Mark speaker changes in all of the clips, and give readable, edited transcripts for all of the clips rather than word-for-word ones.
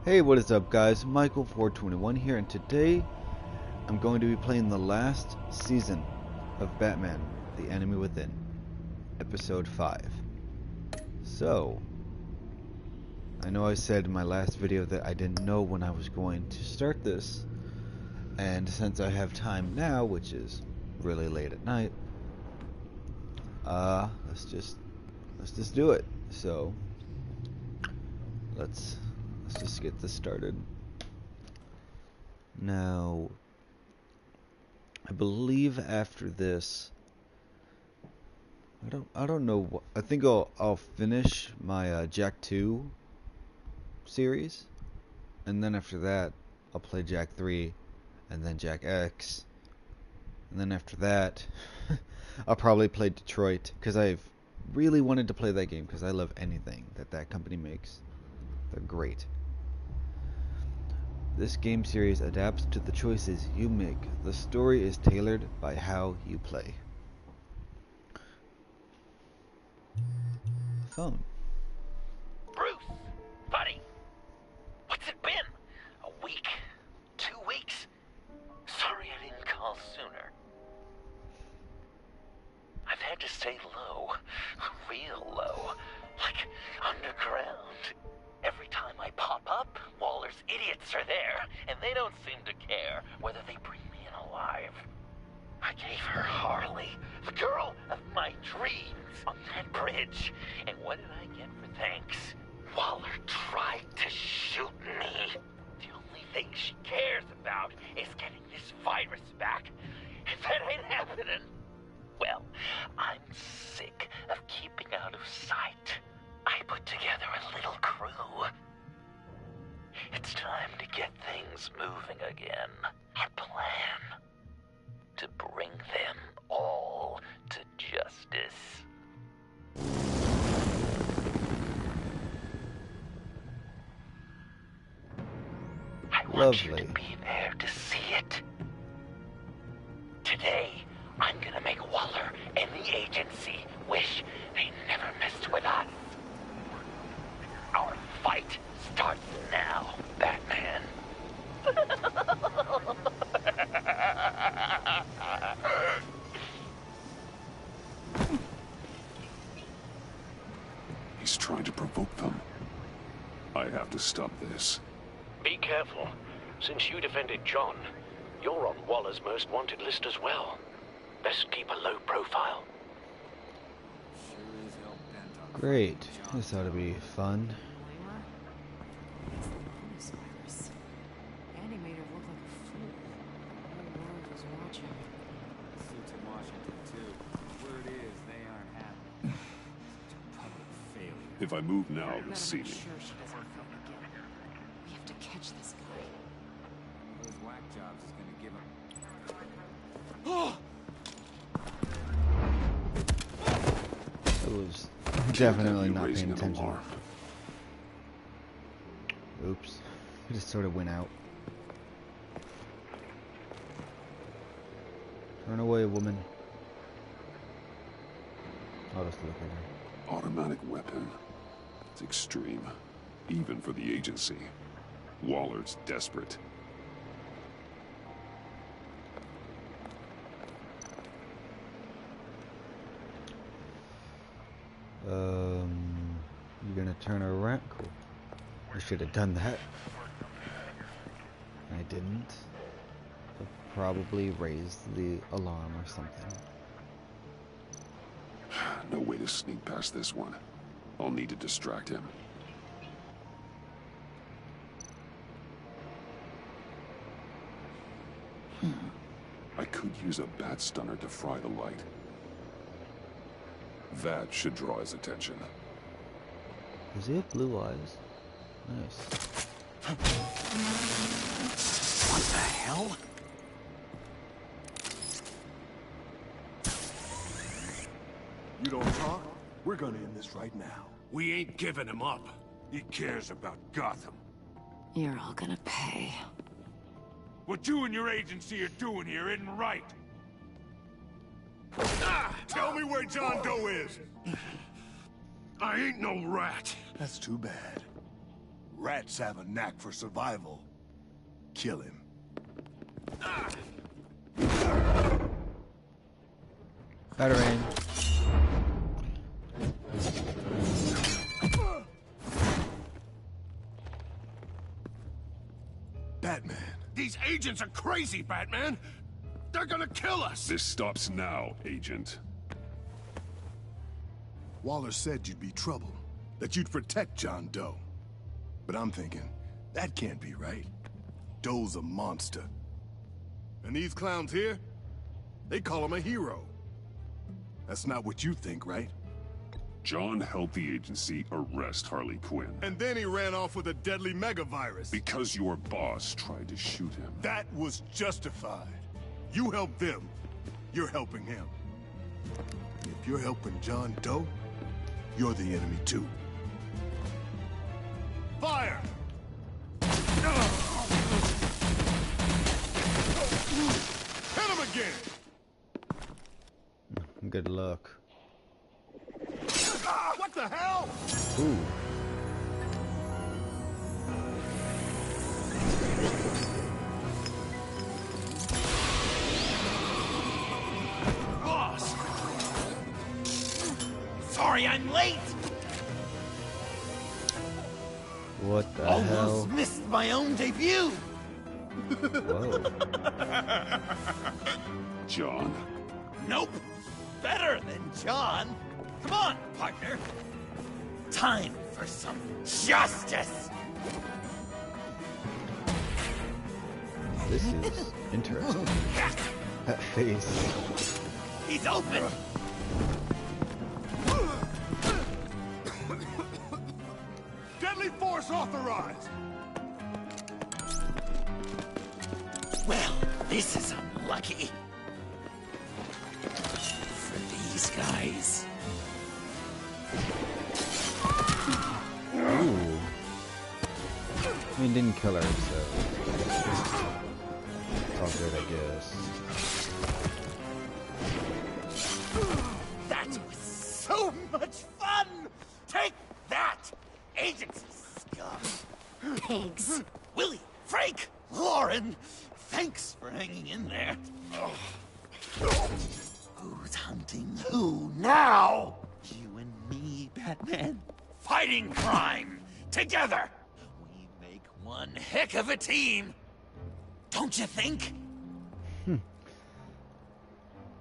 Speaker 1: Hey, what is up guys? Michael421 here, and today I'm going to be playing the last season of Batman: The Enemy Within, episode 5. So, I know I said in my last video that I didn't know when I was going to start this, and since I have time now, which is really late at night, let's just do it. So, let's just get this started. Now, I believe after this, I don't know what, I think I'll finish my Jak 2 series, and then after that I'll play Jak 3 and then Jak X, and then after that I'll probably play Detroit, because I've really wanted to play that game because I love anything that company makes. They're great. This game series adapts to the choices you make. The story is tailored by how you play. Phone.
Speaker 2: Bruce, buddy, what's it been? A week? 2 weeks? Sorry I didn't call sooner. I've had to stay low, real low, like underground. Every time I pop up, Waller's idiots are there, and they don't seem to care whether they bring me in alive. I gave her Harley, the girl of my dreams, on that bridge. And what did I get for thanks? Waller tried to shoot me. The only thing she cares about is getting this virus back. And that ain't happening. Well, I'm sick of keeping out of sight. I put together a little crew. It's time to get things moving again. Our plan: to bring them all to justice. I want you to be there to see it. Today, I'm gonna make Waller and the agency wish they never messed with us. Our fight starts now, Batman.
Speaker 3: He's trying to provoke them. I have to stop this.
Speaker 4: Be careful. Since you defended John, you're on Waller's most wanted list as well. Best keep a low profile.
Speaker 1: Great. This ought to be fun.
Speaker 5: Andy made her look like a fool. The whole world was watching.
Speaker 6: Suits in Washington too. Word is they aren't happy. Such a public failure.
Speaker 3: If I move now,
Speaker 5: We
Speaker 3: they'll
Speaker 5: gotta
Speaker 3: see
Speaker 5: make
Speaker 3: me.
Speaker 5: sure she doesn't film again. We have to catch this guy.
Speaker 6: One of those whack jobs is gonna give him.
Speaker 1: I was definitely not
Speaker 3: Raising
Speaker 1: paying
Speaker 3: an
Speaker 1: attention.
Speaker 3: alarm.
Speaker 1: Oops. I just sort of went out. Turn away, woman. I'll just look at her.
Speaker 3: Automatic weapon. It's extreme. Even for the agency. Waller's desperate.
Speaker 1: You're gonna turn her around? Cool. I should have done that. I didn't. I probably raised the alarm or something.
Speaker 3: No way to sneak past this one. I'll need to distract him. I could use a bat stunner to fry the light. That should draw his attention.
Speaker 1: Does he have blue eyes? Nice.
Speaker 2: What the hell?
Speaker 7: You don't talk, we're gonna end this right now.
Speaker 8: We ain't giving him up. He cares about Gotham.
Speaker 5: You're all gonna pay.
Speaker 8: What you and your agency are doing here isn't right. Ah! Tell me where John Doe is! I ain't no rat.
Speaker 7: That's too bad. Rats have a knack for survival. Kill him.
Speaker 1: Batarang.
Speaker 7: Batman.
Speaker 8: These agents are crazy, Batman! They're gonna kill us!
Speaker 3: This stops now, Agent.
Speaker 7: Waller said you'd be trouble, that you'd protect John Doe. But I'm thinking, that can't be right. Doe's a monster. And these clowns here, they call him a hero. That's not what you think, right?
Speaker 3: John helped the agency arrest Harley Quinn.
Speaker 7: And then he ran off with a deadly megavirus.
Speaker 3: Because your boss tried to shoot him.
Speaker 7: That was justified. You helped them, you're helping him. If you're helping John Doe, you're the enemy too. Fire! Hit him again!
Speaker 1: Good luck.
Speaker 7: What the hell?
Speaker 1: Ooh.
Speaker 2: Boss! Sorry I'm late!
Speaker 1: What the
Speaker 2: Almost
Speaker 1: hell?
Speaker 2: missed my own debut!
Speaker 1: Whoa.
Speaker 3: John?
Speaker 2: Nope! Better than John! Come on, partner! Time for some justice!
Speaker 1: This is interesting. That face.
Speaker 2: He's open!
Speaker 7: Deadly force authorized!
Speaker 2: Well, this is unlucky. For these guys.
Speaker 1: Ooh. I mean, didn't kill her, so it's all good, I guess.
Speaker 2: That was so much fun! Take that, agency scum!
Speaker 5: Pigs.
Speaker 2: Willie, Frank, Lauren, thanks for hanging in there. Who's hunting who now? You and me, Batman. Fighting crime together. We make one heck of a team. Don't you think?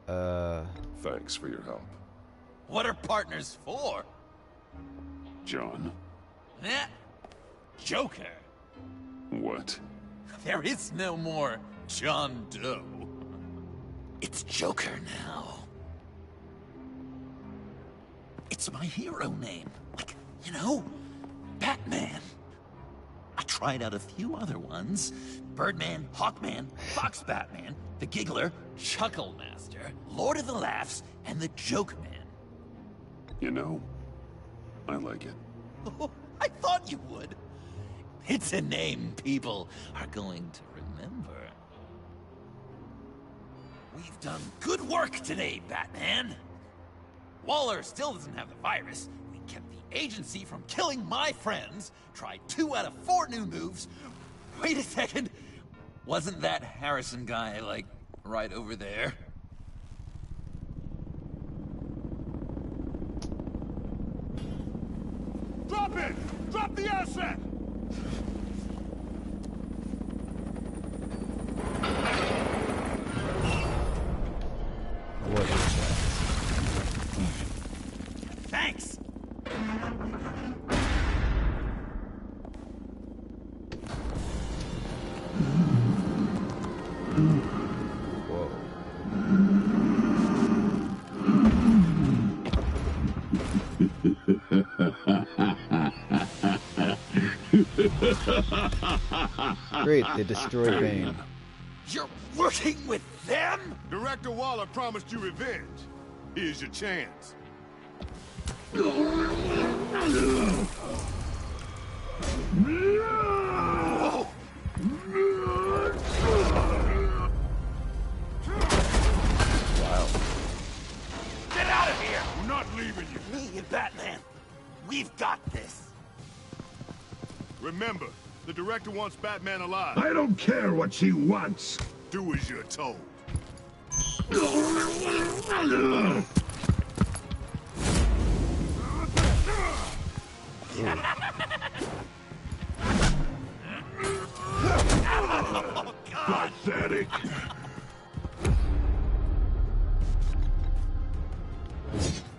Speaker 3: Thanks for your help.
Speaker 2: What are partners for?
Speaker 3: John?
Speaker 2: Eh? Joker.
Speaker 3: What?
Speaker 2: There is no more John Doe. It's Joker now. It's my hero name. Like, you know, Batman. I tried out a few other ones. Birdman, Hawkman, Fox Batman, the Giggler, Chuckle Master, Lord of the Laughs, and the Joke Man.
Speaker 3: You know, I like it.
Speaker 2: I thought you would. It's a name people are going to remember. We've done good work today, Batman. Waller still doesn't have the virus. We kept the agency from killing my friends. Tried 2 out of 4 new moves. Wait a second. Wasn't that Harrison guy, like, right over there?
Speaker 7: Drop it! Drop the asset!
Speaker 1: What is that?
Speaker 2: Thanks.
Speaker 1: Whoa. Great, they destroyed Bane.
Speaker 2: You're working with them?
Speaker 7: Director Waller promised you revenge. Here's your chance.
Speaker 2: Whoa.
Speaker 1: Wow.
Speaker 2: Get out of here!
Speaker 8: We're not leaving you.
Speaker 2: Me and Batman, we've got this.
Speaker 7: Remember, the director wants Batman alive.
Speaker 9: I don't care what she wants.
Speaker 7: Do as you're told.
Speaker 9: Pathetic.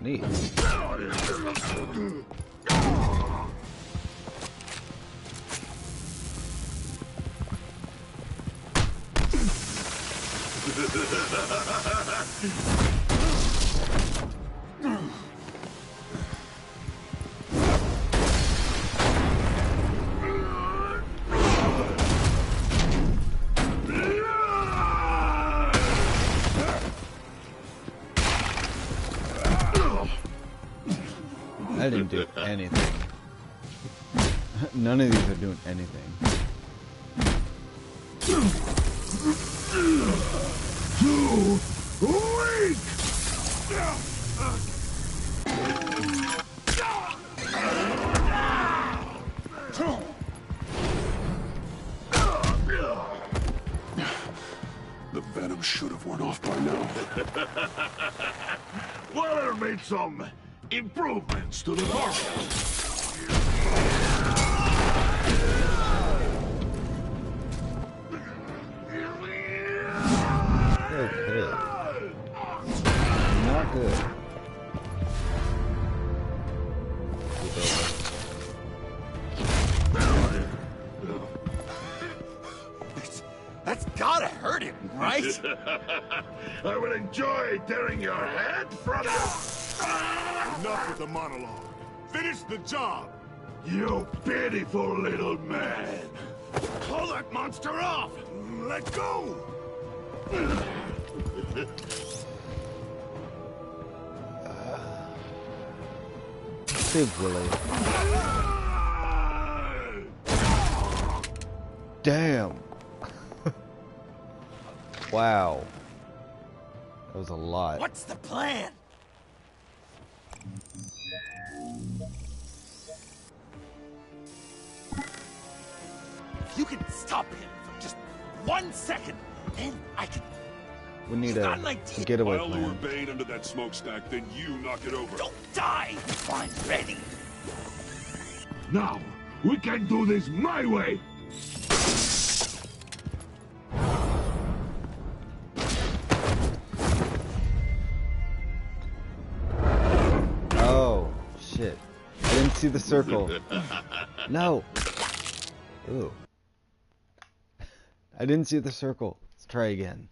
Speaker 1: Neat. I didn't do anything. None of these are doing anything.
Speaker 9: Too weak!
Speaker 3: The venom should have worn off by now.
Speaker 9: Waller made some improvements to the formula.
Speaker 1: Okay. Not good.
Speaker 2: That's gotta hurt him, right?
Speaker 9: I will enjoy tearing your head from you.
Speaker 7: Enough with the monologue. Finish the job.
Speaker 9: You pitiful little man.
Speaker 7: Pull that monster off. Let go.
Speaker 1: Save Willie. Damn. Wow. That was a lot.
Speaker 2: What's the plan? If you can stop him for just 1 second, then I can...
Speaker 1: We need
Speaker 2: got
Speaker 1: a
Speaker 2: an idea.
Speaker 1: getaway
Speaker 3: I'll lure
Speaker 1: plan.
Speaker 3: Bane under that smokestack, then you knock it over.
Speaker 2: Don't die if I'm ready.
Speaker 9: Now, we can do this my way.
Speaker 1: Oh, shit. I didn't see the circle. No. Ooh. I didn't see the circle. Let's try again.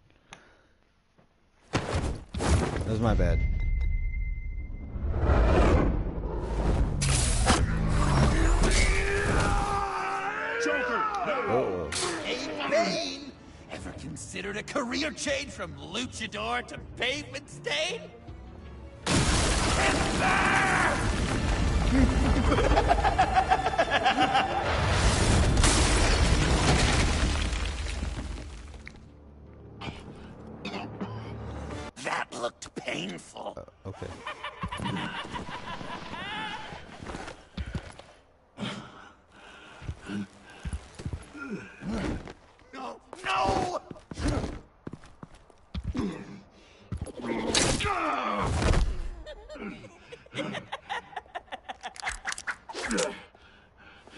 Speaker 1: That was my bad.
Speaker 7: Joker, no.
Speaker 1: Uh-oh.
Speaker 2: Hey, Bane! Ever considered a career change from luchador to pavement stain? That looked painful.
Speaker 1: Okay.
Speaker 2: No! No!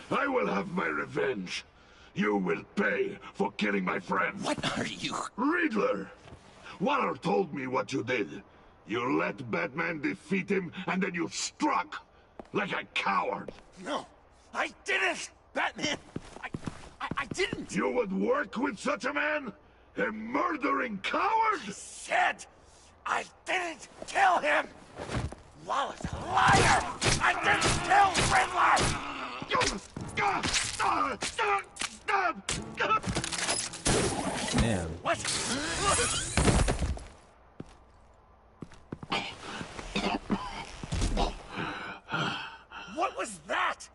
Speaker 9: I will have my revenge. You will pay for killing my friend.
Speaker 2: What are you?
Speaker 9: Riddler! Waller told me what you did. You let Batman defeat him, and then you struck like a coward.
Speaker 2: No! I didn't! Batman! I didn't!
Speaker 9: You would work with such a man? A murdering coward?
Speaker 2: Said I didn't kill him! Waller's a liar! I didn't kill Riddler!
Speaker 1: Man.
Speaker 2: What? What was that?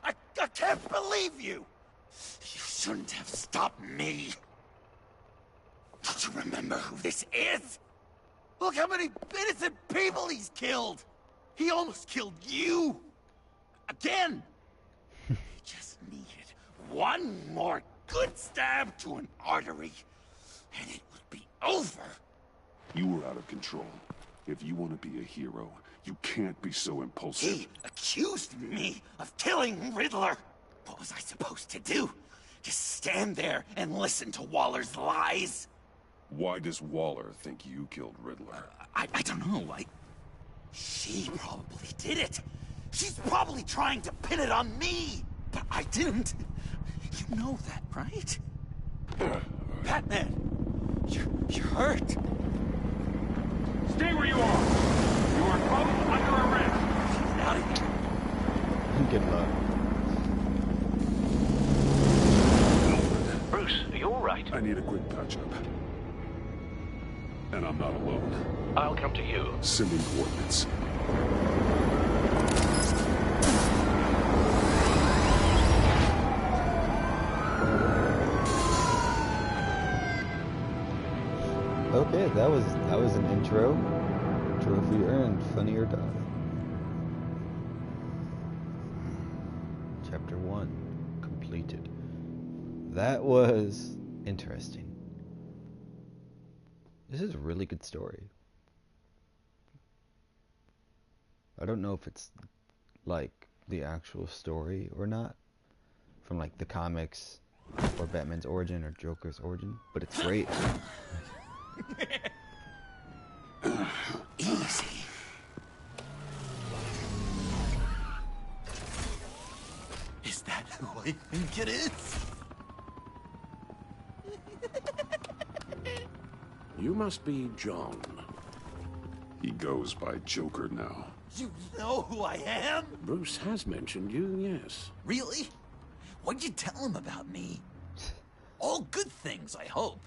Speaker 2: I can't believe you! You shouldn't have stopped me. Don't you remember who this is? Look how many innocent people he's killed! He almost killed you! Again! He just needed one more good stab to an artery, and it would be over.
Speaker 3: You were out of control. If you want to be a hero, you can't be so impulsive.
Speaker 2: He accused me of killing Riddler. What was I supposed to do? Just stand there and listen to Waller's lies?
Speaker 3: Why does Waller think you killed Riddler?
Speaker 2: I don't know. She probably did it. She's probably trying to pin it on me. But I didn't. You know that, right? Batman, you're hurt.
Speaker 8: Stay where you are. You are both under arrest.
Speaker 2: Get out of here.
Speaker 1: Good luck.
Speaker 4: Bruce, are you all right?
Speaker 3: I need a quick patch-up. And I'm not alone.
Speaker 4: I'll come to you.
Speaker 3: Sending coordinates.
Speaker 1: Okay, that was an intro. Trophy earned, funny or die. Chapter 1 completed. That was interesting. This is a really good story. I don't know if it's like the actual story or not, from like the comics or Batman's origin or Joker's origin, but it's great.
Speaker 2: Easy. Is that who I think it is?
Speaker 4: You must be John.
Speaker 3: He goes by Joker now.
Speaker 2: You know who I am?
Speaker 4: Bruce has mentioned you, yes.
Speaker 2: Really? What'd you tell him about me? All good things, I hope.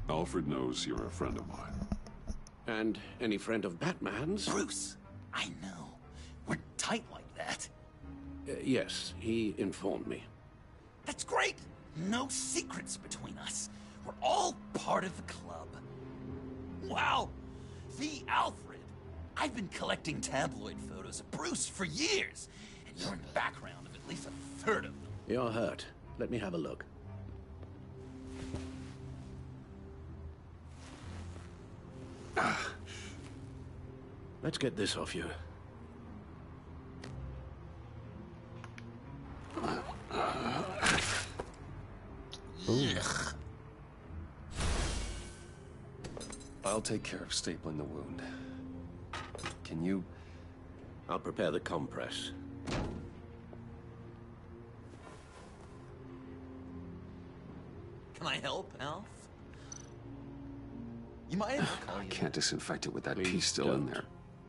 Speaker 3: Alfred knows you're a friend of mine.
Speaker 4: And any friend of Batman's?
Speaker 2: Bruce, I know. We're tight like that.
Speaker 4: Yes, he informed me.
Speaker 2: That's great. No secrets between us. We're all part of the club. Wow. The Alfred. I've been collecting tabloid photos of Bruce for years, and you're in the background of at least a third of them.
Speaker 4: You're hurt. Let me have a look. Let's get this off you.
Speaker 2: Ugh.
Speaker 3: I'll take care of stapling the wound. Can you...
Speaker 4: I'll prepare the compress.
Speaker 2: Can I help, Alf? You mind if I call
Speaker 3: I
Speaker 2: you?
Speaker 3: can't disinfect it with that
Speaker 4: Please
Speaker 3: piece still in
Speaker 4: don't.
Speaker 3: there.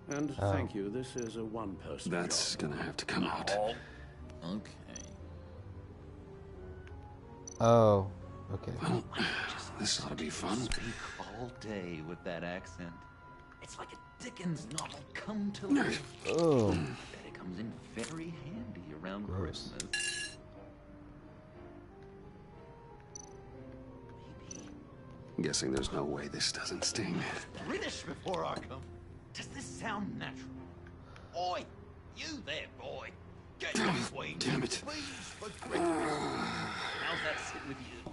Speaker 4: And thank you, this is a one-person
Speaker 3: That's
Speaker 4: job.
Speaker 3: gonna have to come out.
Speaker 2: Oh. Okay.
Speaker 1: Oh, okay.
Speaker 3: Well, this ought to be fun.
Speaker 2: Speak all day with that accent. It's like a Dickens novel come to life.
Speaker 1: Oh,
Speaker 2: Bet it comes in very handy around
Speaker 1: Gross.
Speaker 2: Christmas. Maybe
Speaker 3: I'm guessing there's no way this doesn't sting.
Speaker 2: British before Arkham. Does this sound natural? Oi, you there, boy. Get your way.
Speaker 3: Damn it.
Speaker 2: Please, for Christmas. How's that sit with you?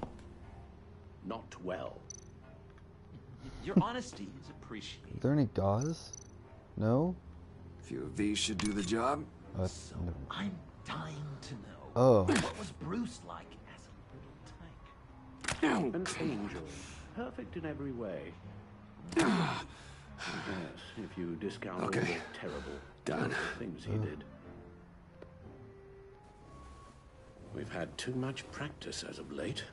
Speaker 4: Not well.
Speaker 2: Your honesty is appreciated.
Speaker 1: is there any gauze? No?
Speaker 3: A few of these should do the job.
Speaker 2: So
Speaker 1: No.
Speaker 2: I'm dying to know.
Speaker 1: Oh,
Speaker 2: What was Bruce like as a little tank?
Speaker 4: An angel. Perfect in every way. Yes, if you discount all
Speaker 3: Okay.
Speaker 4: the terrible,
Speaker 3: Done.
Speaker 4: terrible things he did. We've had too much practice as of late.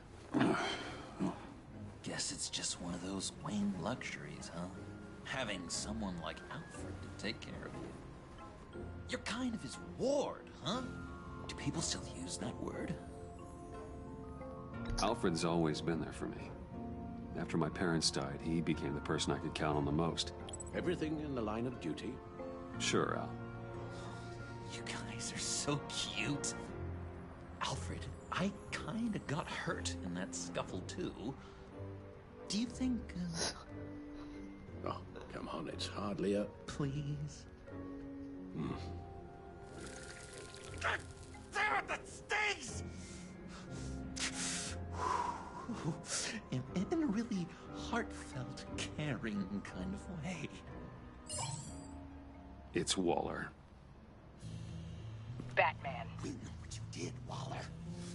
Speaker 2: Guess it's just one of those Wayne luxuries, huh? Having someone like Alfred to take care of you. You're kind of his ward, huh? Do people still use that word?
Speaker 3: Alfred's always been there for me. After my parents died, he became the person I could count on the most.
Speaker 4: Everything in the line of duty.
Speaker 3: Sure, Al.
Speaker 2: You guys are so cute. Alfred, I kinda got hurt in that scuffle too. Do you think,
Speaker 4: Oh, come on, it's hardly a...
Speaker 2: please? God damn it, that stings! In a really heartfelt, caring kind of way.
Speaker 3: It's Waller.
Speaker 10: Batman.
Speaker 2: We know what you did, Waller.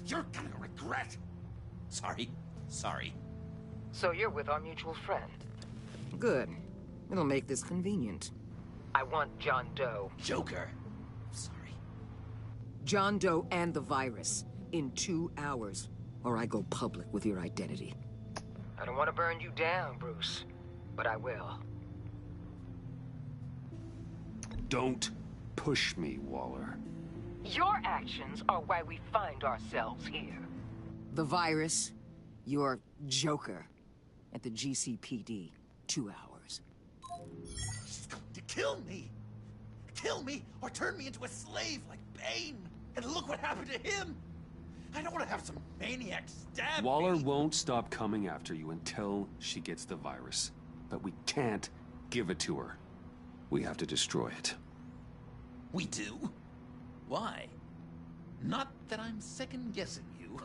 Speaker 2: You're gonna regret. Sorry.
Speaker 10: So you're with our mutual friend.
Speaker 5: Good. It'll make this convenient.
Speaker 10: I want John Doe.
Speaker 2: Joker. Sorry.
Speaker 5: John Doe and the virus. In 2 hours. Or I go public with your identity.
Speaker 10: I don't want to burn you down, Bruce. But I will.
Speaker 3: Don't push me, Waller.
Speaker 10: Your actions are why we find ourselves here.
Speaker 5: The virus, your Joker. At the GCPD. 2 hours.
Speaker 2: She's going to kill me. Kill me or turn me into a slave like Bane. And look what happened to him. I don't want to have some maniac stab
Speaker 3: Waller
Speaker 2: me.
Speaker 3: won't stop coming after you until she gets the virus. But we can't give it to her. We have to destroy it.
Speaker 2: We do? Why? Not that I'm second-guessing you.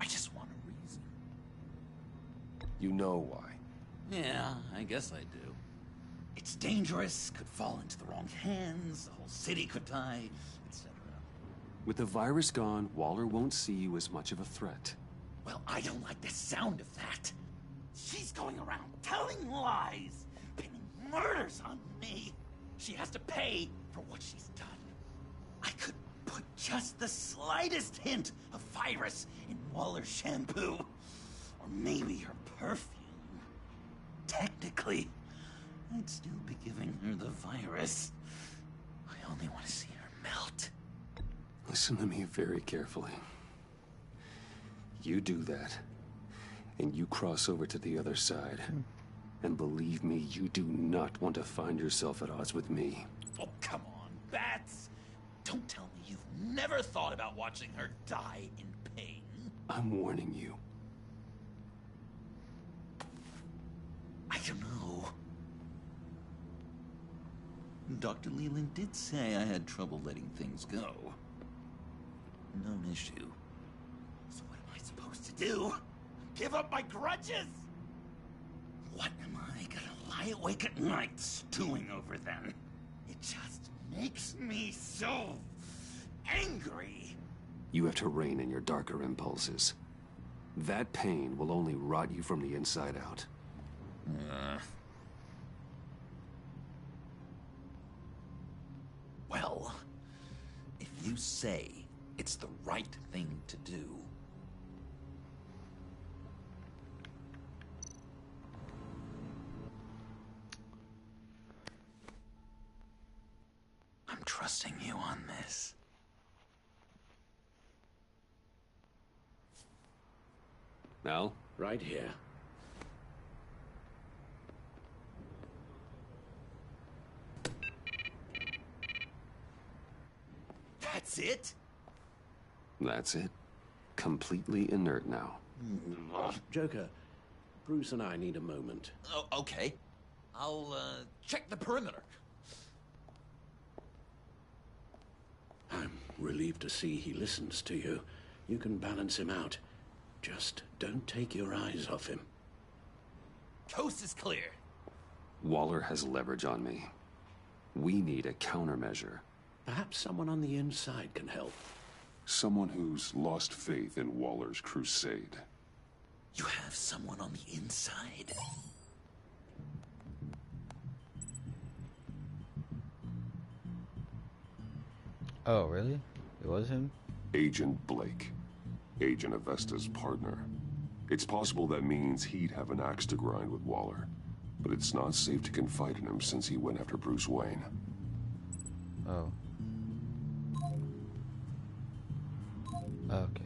Speaker 2: I just want a reason.
Speaker 3: You know why.
Speaker 2: Yeah, I guess I do. It's dangerous, could fall into the wrong hands, the whole city could die, etc.
Speaker 3: With the virus gone, Waller won't see you as much of a threat.
Speaker 2: Well, I don't like the sound of that. She's going around telling lies, pinning murders on me. She has to pay for what she's done. I could put just the slightest hint of virus in Waller's shampoo. Or maybe her perfume. Technically, I'd still be giving her the virus. I only want to see her melt.
Speaker 3: Listen to me very carefully. You do that, and you cross over to the other side. And believe me, you do not want to find yourself at odds with me.
Speaker 2: Oh, come on, Bats. Don't tell me you've never thought about watching her die in pain.
Speaker 3: I'm warning you.
Speaker 2: I don't know. Dr. Leland did say I had trouble letting things go. No issue. So what am I supposed to do? Give up my grudges? What am I gonna lie awake at night stewing over then? It just makes me so angry.
Speaker 3: You have to rein in your darker impulses. That pain will only rot you from the inside out.
Speaker 2: Well, if you say it's the right thing to do, I'm trusting you on this.
Speaker 3: Now?
Speaker 4: Right here.
Speaker 2: That's it?
Speaker 3: That's it. Completely inert now.
Speaker 4: Joker, Bruce and I need a moment.
Speaker 2: Oh, okay. I'll, check the perimeter.
Speaker 4: I'm relieved to see he listens to you. You can balance him out. Just don't take your eyes off him.
Speaker 2: Coast is clear.
Speaker 3: Waller has leverage on me. We need a countermeasure.
Speaker 4: Perhaps someone on the inside can help.
Speaker 3: Someone who's lost faith in Waller's crusade.
Speaker 2: You have someone on the inside?
Speaker 1: Oh, really? It was him?
Speaker 3: Agent Blake. Agent Avesta's partner. It's possible that means he'd have an axe to grind with Waller. But it's not safe to confide in him since he went after Bruce Wayne.
Speaker 1: Oh. Okay.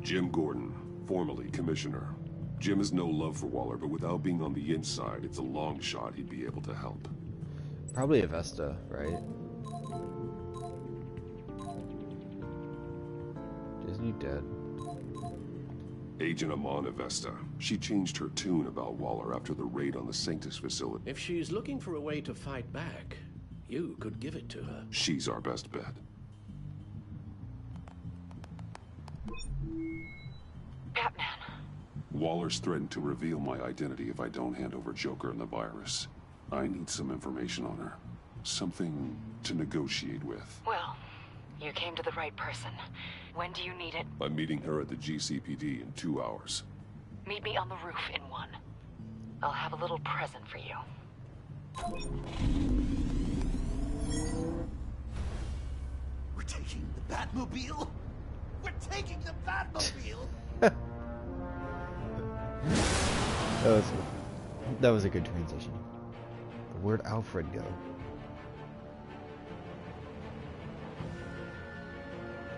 Speaker 3: Jim Gordon, formerly Commissioner. Jim has no love for Waller, but without being on the inside, it's a long shot he'd be able to help.
Speaker 1: Probably Avesta, right? Isn't he dead?
Speaker 3: Agent Amon Avesta. She changed her tune about Waller after the raid on the Sanctus facility.
Speaker 4: If she's looking for a way to fight back, you could give it to her.
Speaker 3: She's our best bet.
Speaker 11: Batman.
Speaker 3: Waller's threatened to reveal my identity if I don't hand over Joker and the virus. I need some information on her. Something to negotiate with.
Speaker 11: Well, you came to the right person. When do you need it?
Speaker 3: I'm meeting her at the GCPD in 2 hours.
Speaker 11: Meet me on the roof in 1. I'll have a little present for you.
Speaker 2: We're taking the Batmobile? We're taking the Batmobile?
Speaker 1: That was a good transition. Where'd Alfred go?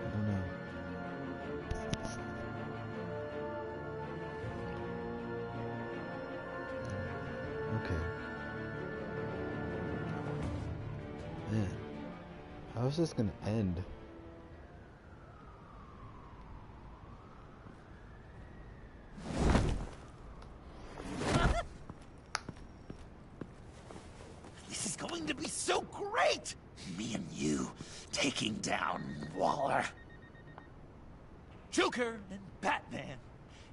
Speaker 1: I don't know. Okay. Man, how is this gonna end?
Speaker 2: This is going to be so great! Me and you taking down Waller. Joker and Batman,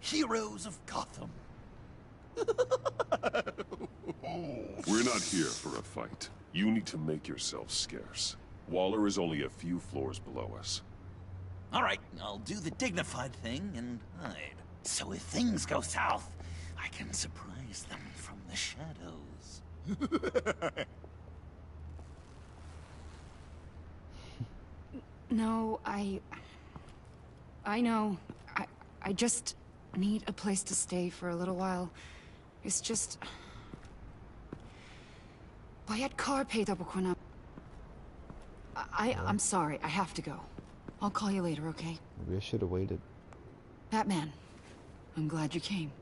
Speaker 2: heroes of Gotham.
Speaker 3: We're not here for a fight. You need to make yourself scarce. Waller is only a few floors below us.
Speaker 2: All right, I'll do the dignified thing and hide. So if things go south, I can surprise them from the shadows.
Speaker 11: No, I know. I just need a place to stay for a little while. It's just... Bayat car paid up a I'm sorry, I have to go. I'll call you later, okay?
Speaker 1: Maybe I should have waited.
Speaker 11: Batman, I'm glad you came.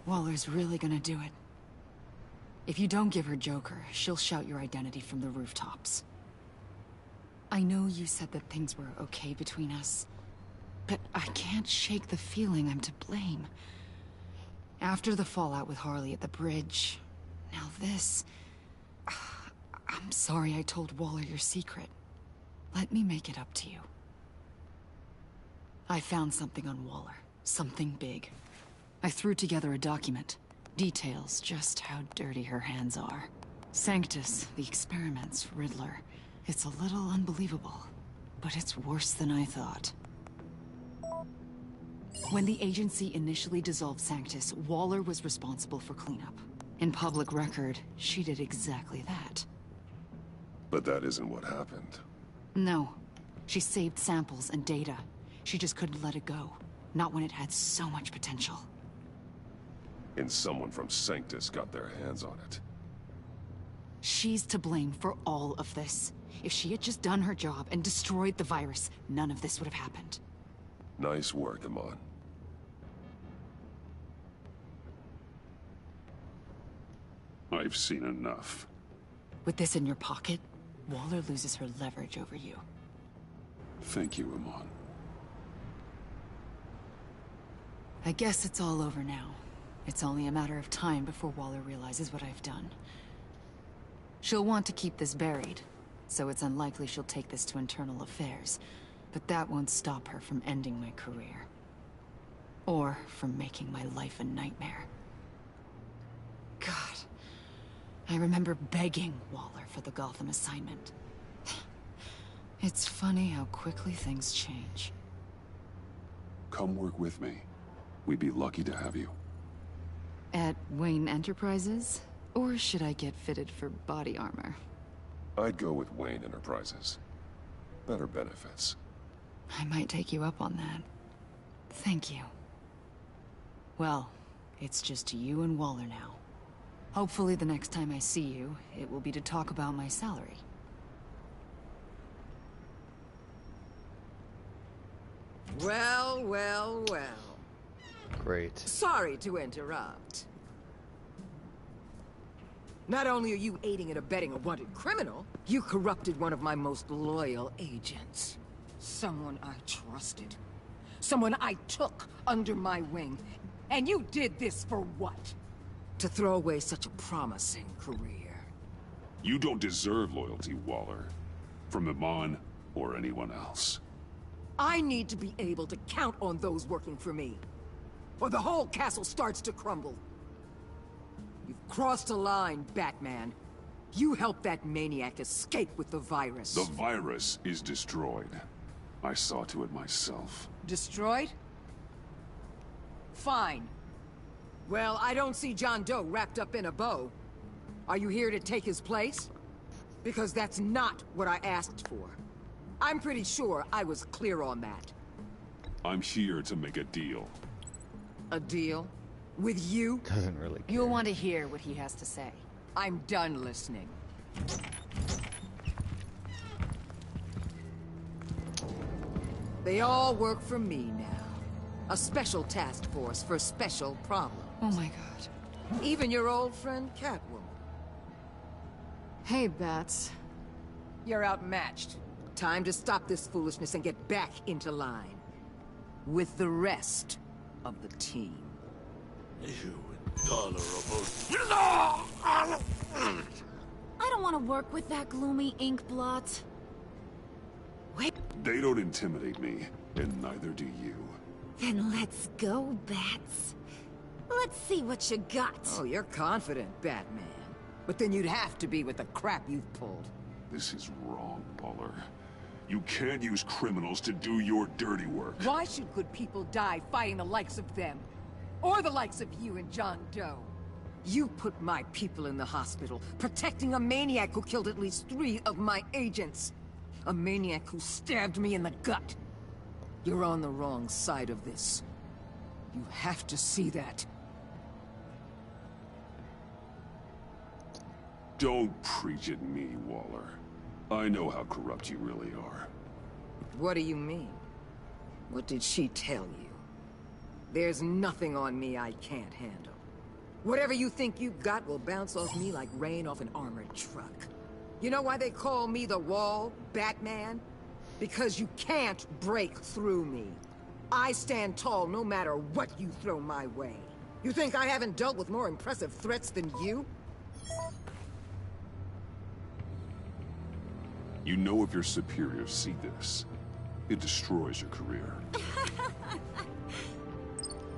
Speaker 11: Waller's really gonna do it. If you don't give her Joker, she'll shout your identity from the rooftops. I know you said that things were okay between us, but I can't shake the feeling I'm to blame. After the fallout with Harley at the bridge, now this... I'm sorry I told Waller your secret. Let me make it up to you. I found something on Waller. Something big. I threw together a document. Details just how dirty her hands are. Sanctus, the experiments, Riddler. It's a little unbelievable, but it's worse than I thought. When the agency initially dissolved Sanctus, Waller was responsible for cleanup. In public record, she did exactly that.
Speaker 3: But that isn't what happened.
Speaker 11: No. She saved samples and data. She just couldn't let it go. Not when it had so much potential.
Speaker 3: And someone from Sanctus got their hands on it.
Speaker 11: She's to blame for all of this. If she had just done her job and destroyed the virus, none of this would have happened.
Speaker 3: Nice work, Amon. I've seen enough.
Speaker 11: With this in your pocket, Waller loses her leverage over you.
Speaker 3: Thank you, Amon.
Speaker 11: I guess it's all over now. It's only a matter of time before Waller realizes what I've done. She'll want to keep this buried, so it's unlikely she'll take this to internal affairs. But that won't stop her from ending my career. Or from making my life a nightmare. God, I remember begging Waller for the Gotham assignment. It's funny how quickly things change.
Speaker 3: Come work with me. We'd be lucky to have you.
Speaker 11: At Wayne Enterprises? Or should I get fitted for body armor?
Speaker 3: I'd go with Wayne Enterprises. Better benefits.
Speaker 11: I might take you up on that. Thank you. Well, it's just you and Waller now. Hopefully the next time I see you, it will be to talk about my salary.
Speaker 5: Well, well, well.
Speaker 1: Great.
Speaker 5: Sorry to interrupt. Not only are you aiding and abetting a wanted criminal, you corrupted one of my most loyal agents. Someone I trusted. Someone I took under my wing. And you did this for what? To throw away such a promising career.
Speaker 3: You don't deserve loyalty, Waller. From Iman or anyone else.
Speaker 5: I need to be able to count on those working for me. Or the whole castle starts to crumble. You've crossed a line, Batman. You helped that maniac escape with the virus.
Speaker 3: The virus is destroyed. I saw to it myself.
Speaker 5: Destroyed? Fine. Well, I don't see John Doe wrapped up in a bow. Are you here to take his place? Because that's not what I asked for. I'm pretty sure I was clear on that.
Speaker 3: I'm here to make a deal.
Speaker 5: A deal? With you?
Speaker 1: Doesn't really care.
Speaker 11: You'll want to hear what he has to say.
Speaker 5: I'm done listening. They all work for me now. A special task force for special problems.
Speaker 11: Oh my god.
Speaker 5: Even your old friend Catwoman.
Speaker 11: Hey, Bats.
Speaker 5: You're outmatched. Time to stop this foolishness and get back into line. With the rest of the team.
Speaker 9: You intolerable...
Speaker 11: I don't want to work with that gloomy ink blot.
Speaker 3: They don't intimidate me, and neither do you.
Speaker 12: Then let's go, Bats. Let's see what you got.
Speaker 5: Oh, you're confident, Batman. But then you'd have to be with the crap you've pulled.
Speaker 3: This is wrong, Waller. You can't use criminals to do your dirty work.
Speaker 5: Why should good people die fighting the likes of them? Or the likes of you and John Doe? You put my people in the hospital, protecting a maniac who killed at least 3 of my agents. A maniac who stabbed me in the gut. You're on the wrong side of this. You have to see that.
Speaker 3: Don't preach at me, Waller. I know how corrupt you really are.
Speaker 5: What do you mean? What did she tell you? There's nothing on me I can't handle. Whatever you think you got will bounce off me like rain off an armored truck. You know why they call me the Wall, Batman? Because you can't break through me. I stand tall no matter what you throw my way. You think I haven't dealt with more impressive threats than you?
Speaker 3: You know if your superiors see this, it destroys your career.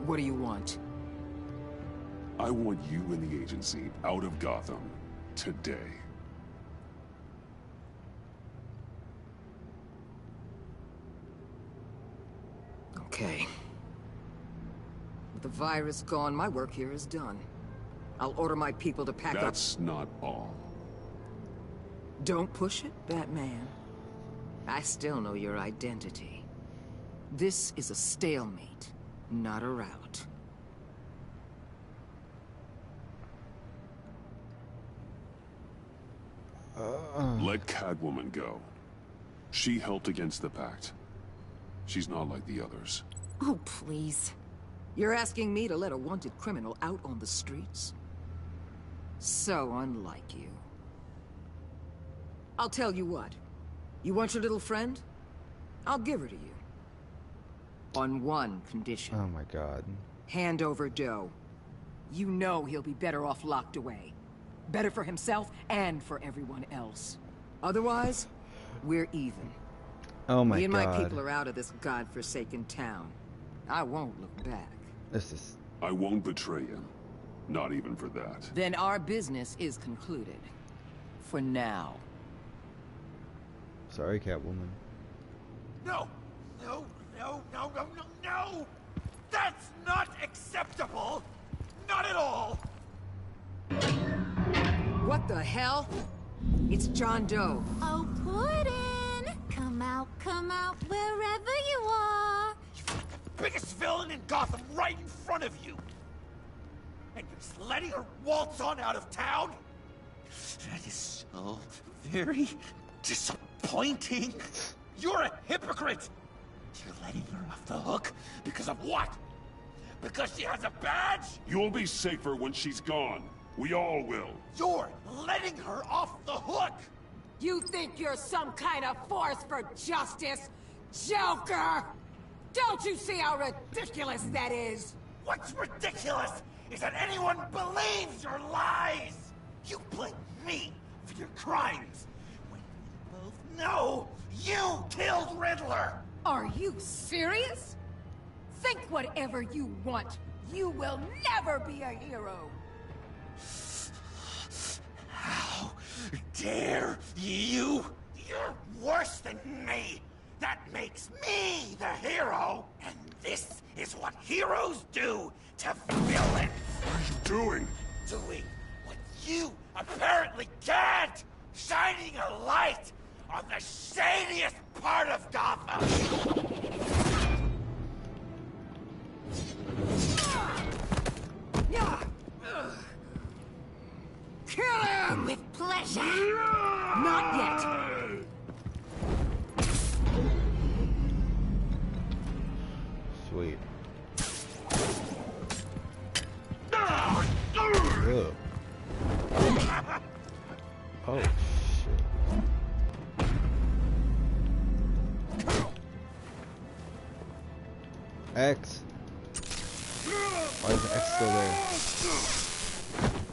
Speaker 5: What do you want?
Speaker 3: I want you and the agency out of Gotham today.
Speaker 5: Okay. With the virus gone, my work here is done. I'll order my people to pack up.
Speaker 3: That's not all.
Speaker 5: Don't push it, Batman. I still know your identity. This is a stalemate, not a rout.
Speaker 3: Let Catwoman go. She helped against the Pact. She's not like the others.
Speaker 11: Oh, please.
Speaker 5: You're asking me to let a wanted criminal out on the streets? So unlike you. I'll tell you what. You want your little friend? I'll give her to you. On one condition.
Speaker 1: Oh my god.
Speaker 5: Hand over Doe. You know he'll be better off locked away. Better for himself and for everyone else. Otherwise, we're even.
Speaker 1: Oh my god.
Speaker 5: Me and my people are out of this godforsaken town. I won't look back.
Speaker 1: This is...
Speaker 3: I won't betray him. Not even for that.
Speaker 5: Then our business is concluded. For now.
Speaker 1: Sorry, Catwoman.
Speaker 8: No! No, no, no, no, no, no! That's not acceptable! Not at all!
Speaker 5: What the hell? It's John Doe.
Speaker 12: Oh, Puddin'! Come out, wherever you are!
Speaker 8: The biggest villain in Gotham right in front of you! And you're just letting her waltz on out of town? That is so very disappointing. You're a hypocrite! You're letting her off the hook because of what? Because she has a badge?
Speaker 3: You'll be safer when she's gone. We all will.
Speaker 8: You're letting her off the hook!
Speaker 5: You think you're some kind of force for justice? Joker! Don't you see how ridiculous that is?
Speaker 8: What's ridiculous is that anyone believes your lies! You blame me for your crimes, when we both know you killed Riddler!
Speaker 5: Are you serious? Think whatever you want. You will never be a hero.
Speaker 8: How dare you? You're worse than me! That makes me the hero! And this is what heroes do to villains!
Speaker 3: What are you doing?
Speaker 8: Doing what you apparently can't! Shining a light on the shadiest part of Gotham!
Speaker 5: Kill him!
Speaker 12: With pleasure.
Speaker 5: Not yet.
Speaker 1: Sweet. Ugh. Oh, shit. X. Why is the X still there?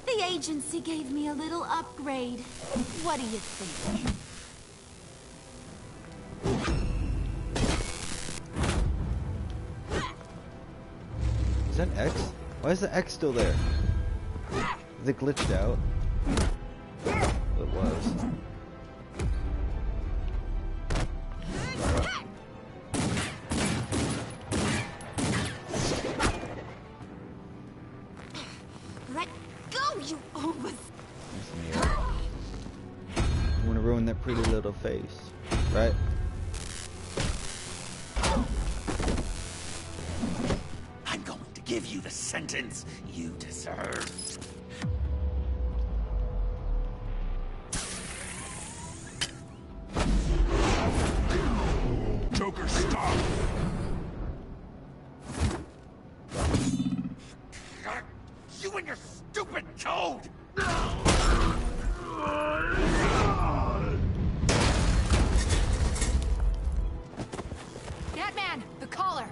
Speaker 12: The agency gave me a little upgrade. What do you think?
Speaker 1: Is that X? Why is the X still there? Is it glitched out? It was.
Speaker 12: Let go, you almost...
Speaker 1: You want to ruin that pretty little face, right?
Speaker 8: I'm going to give you the sentence you deserve.
Speaker 3: Joker, stop!
Speaker 8: You and your stupid code!
Speaker 11: Batman, the collar.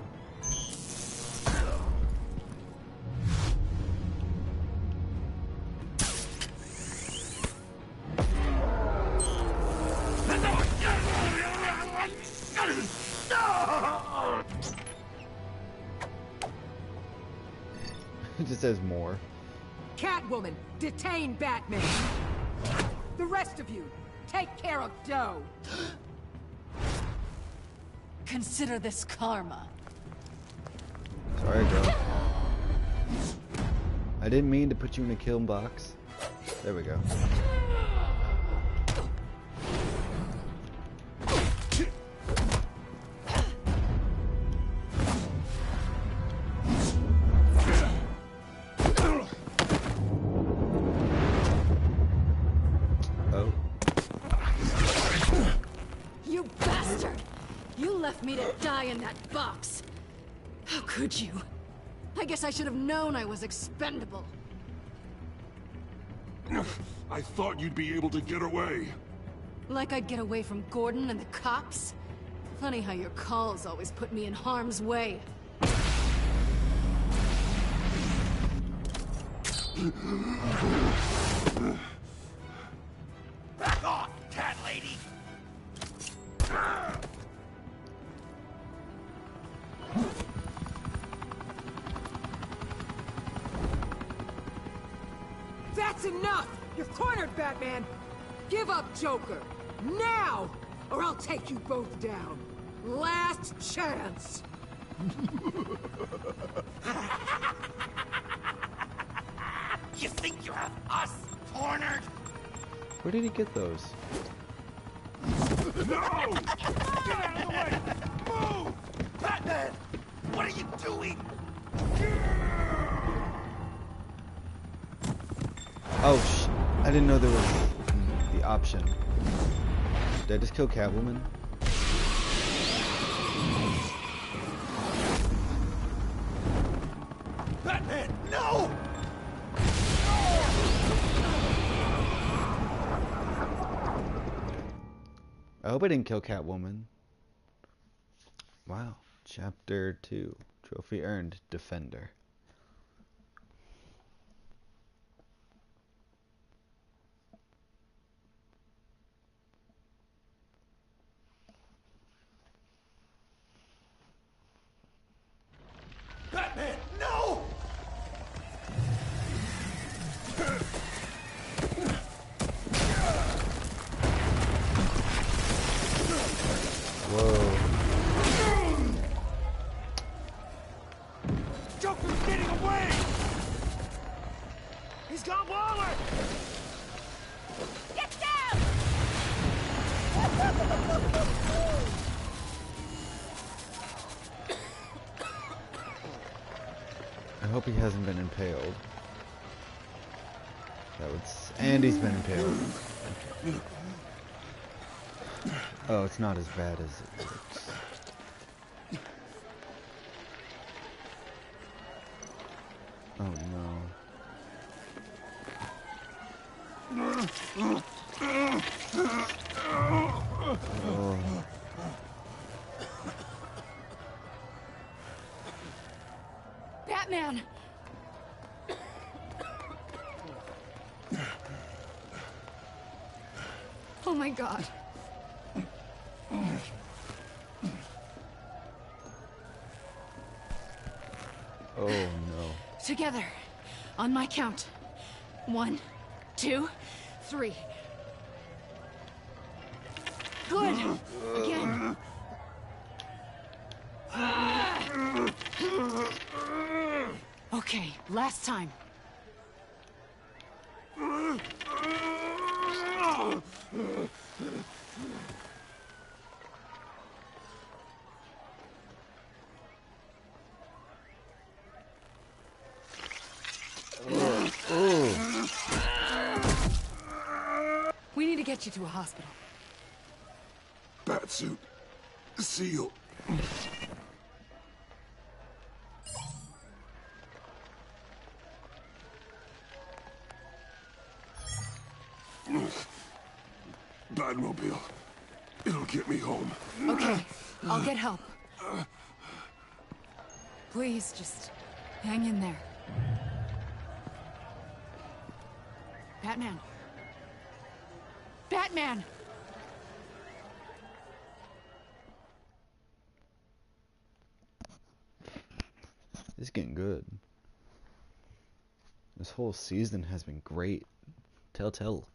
Speaker 1: It just says more.
Speaker 5: Catwoman, detain Batman. The rest of you, take care of Doe.
Speaker 11: Consider this karma.
Speaker 1: Sorry, girl. I didn't mean to put you in a kill box. There we go. Oh.
Speaker 11: You bastard! You left me to die in that box. How could you? I guess I should have known I was expendable.
Speaker 3: I thought you'd be able to get away.
Speaker 11: Like I'd get away from Gordon and the cops? Funny how your calls always put me in harm's way.
Speaker 8: Back off, cat lady!
Speaker 5: That's enough! You're cornered, Batman! Give up, Joker! Now! Or I'll take you both down. Last chance!
Speaker 8: You think you have us cornered?
Speaker 1: Where did he get those?
Speaker 8: No! Get out of the way! Move! Batman! What are you doing?
Speaker 1: Oh, I didn't know there was the option. Did I just kill Catwoman?
Speaker 8: Batman, no!
Speaker 1: I hope I didn't kill Catwoman. Wow. Chapter 2. Trophy earned. Defender.
Speaker 8: Batman, no!
Speaker 1: Whoa.
Speaker 8: Joker's getting away! He's got Waller!
Speaker 12: Get down!
Speaker 1: I hope he hasn't been impaled. That would. Andy's been impaled. Oh, it's not as bad as it looks. Oh no. Oh.
Speaker 11: Batman! Oh my God.
Speaker 1: Oh no.
Speaker 11: Together. On my count. 1, 2, 3. Good. Again. Okay, last time. We need to get you to a hospital.
Speaker 3: Batsuit. Seal. Batmobile. It'll get me home.
Speaker 11: Okay, I'll get help. Please, just hang in there. Batman. Batman!
Speaker 1: It's getting good. This whole season has been great. Telltale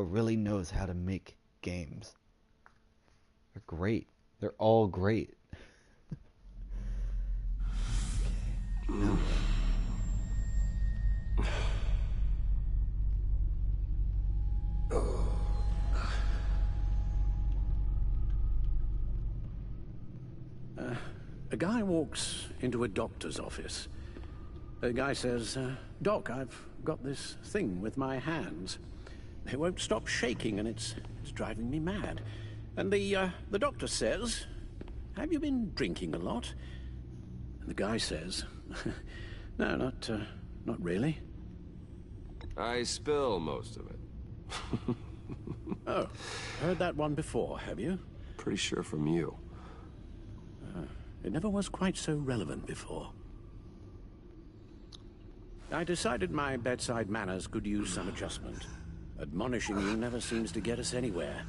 Speaker 1: really knows how to make games. They're great. They're all great. No.
Speaker 4: A guy walks into a doctor's office. The guy says, Doc, I've got this thing with my hands. They won't stop shaking and it's driving me mad. And the doctor says, have you been drinking a lot? And the guy says, no, not really.
Speaker 13: I spill most of it.
Speaker 4: Oh, heard that one before, have you?
Speaker 13: Pretty sure from you.
Speaker 4: It never was quite so relevant before. I decided my bedside manners could use some adjustment. Admonishing you never seems to get us anywhere.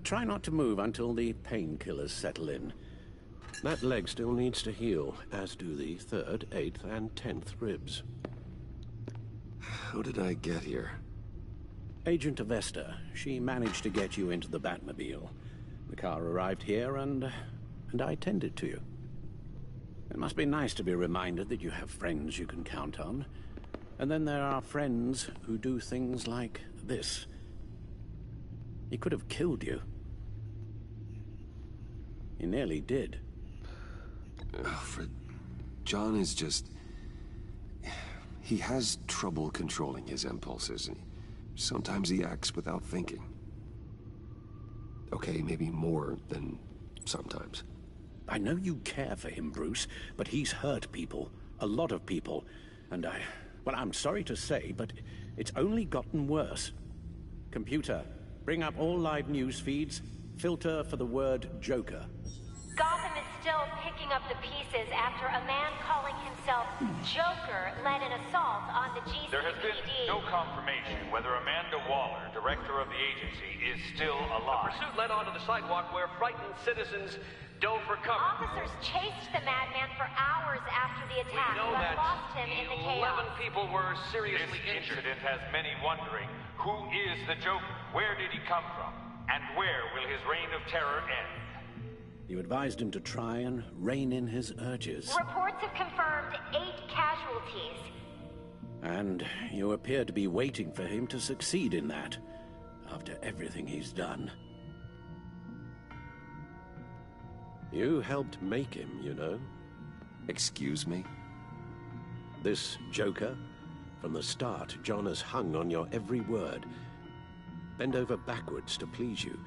Speaker 4: Try not to move until the painkillers settle in. That leg still needs to heal, as do the 3rd, 8th, and 10th ribs.
Speaker 13: How did I get here?
Speaker 4: Agent Avesta. She managed to get you into the Batmobile. The car arrived here, and I tended to you. It must be nice to be reminded that you have friends you can count on. And then there are friends who do things like this. He could have killed you. He nearly did.
Speaker 13: Alfred, John is just... He has trouble controlling his impulses, and sometimes he acts without thinking. Okay, maybe more than sometimes.
Speaker 4: I know you care for him, Bruce, but he's hurt people. A lot of people. And Well, I'm sorry to say, but it's only gotten worse. Computer, bring up all live news feeds. Filter for the word Joker.
Speaker 14: Gotham is still picking up the pieces after a man calling himself Joker led an assault on the GCPD.
Speaker 15: There has been no confirmation whether Amanda Waller, director of the agency, is still alive. The pursuit led onto the sidewalk where frightened citizens dove for cover.
Speaker 14: Officers chased the madman for hours after the attack,
Speaker 15: We know
Speaker 14: but
Speaker 15: that
Speaker 14: lost him in the
Speaker 15: 11
Speaker 14: chaos.
Speaker 15: people were seriously injured. This incident has many wondering, who is the Joker? Where did he come from? And where will his reign of terror end?
Speaker 4: You advised him to try and rein in his urges.
Speaker 14: Reports have confirmed 8 casualties.
Speaker 4: And you appear to be waiting for him to succeed in that, after everything he's done. You helped make him, you know.
Speaker 13: Excuse me?
Speaker 4: This Joker, from the start, John has hung on your every word. Bend over backwards to please you.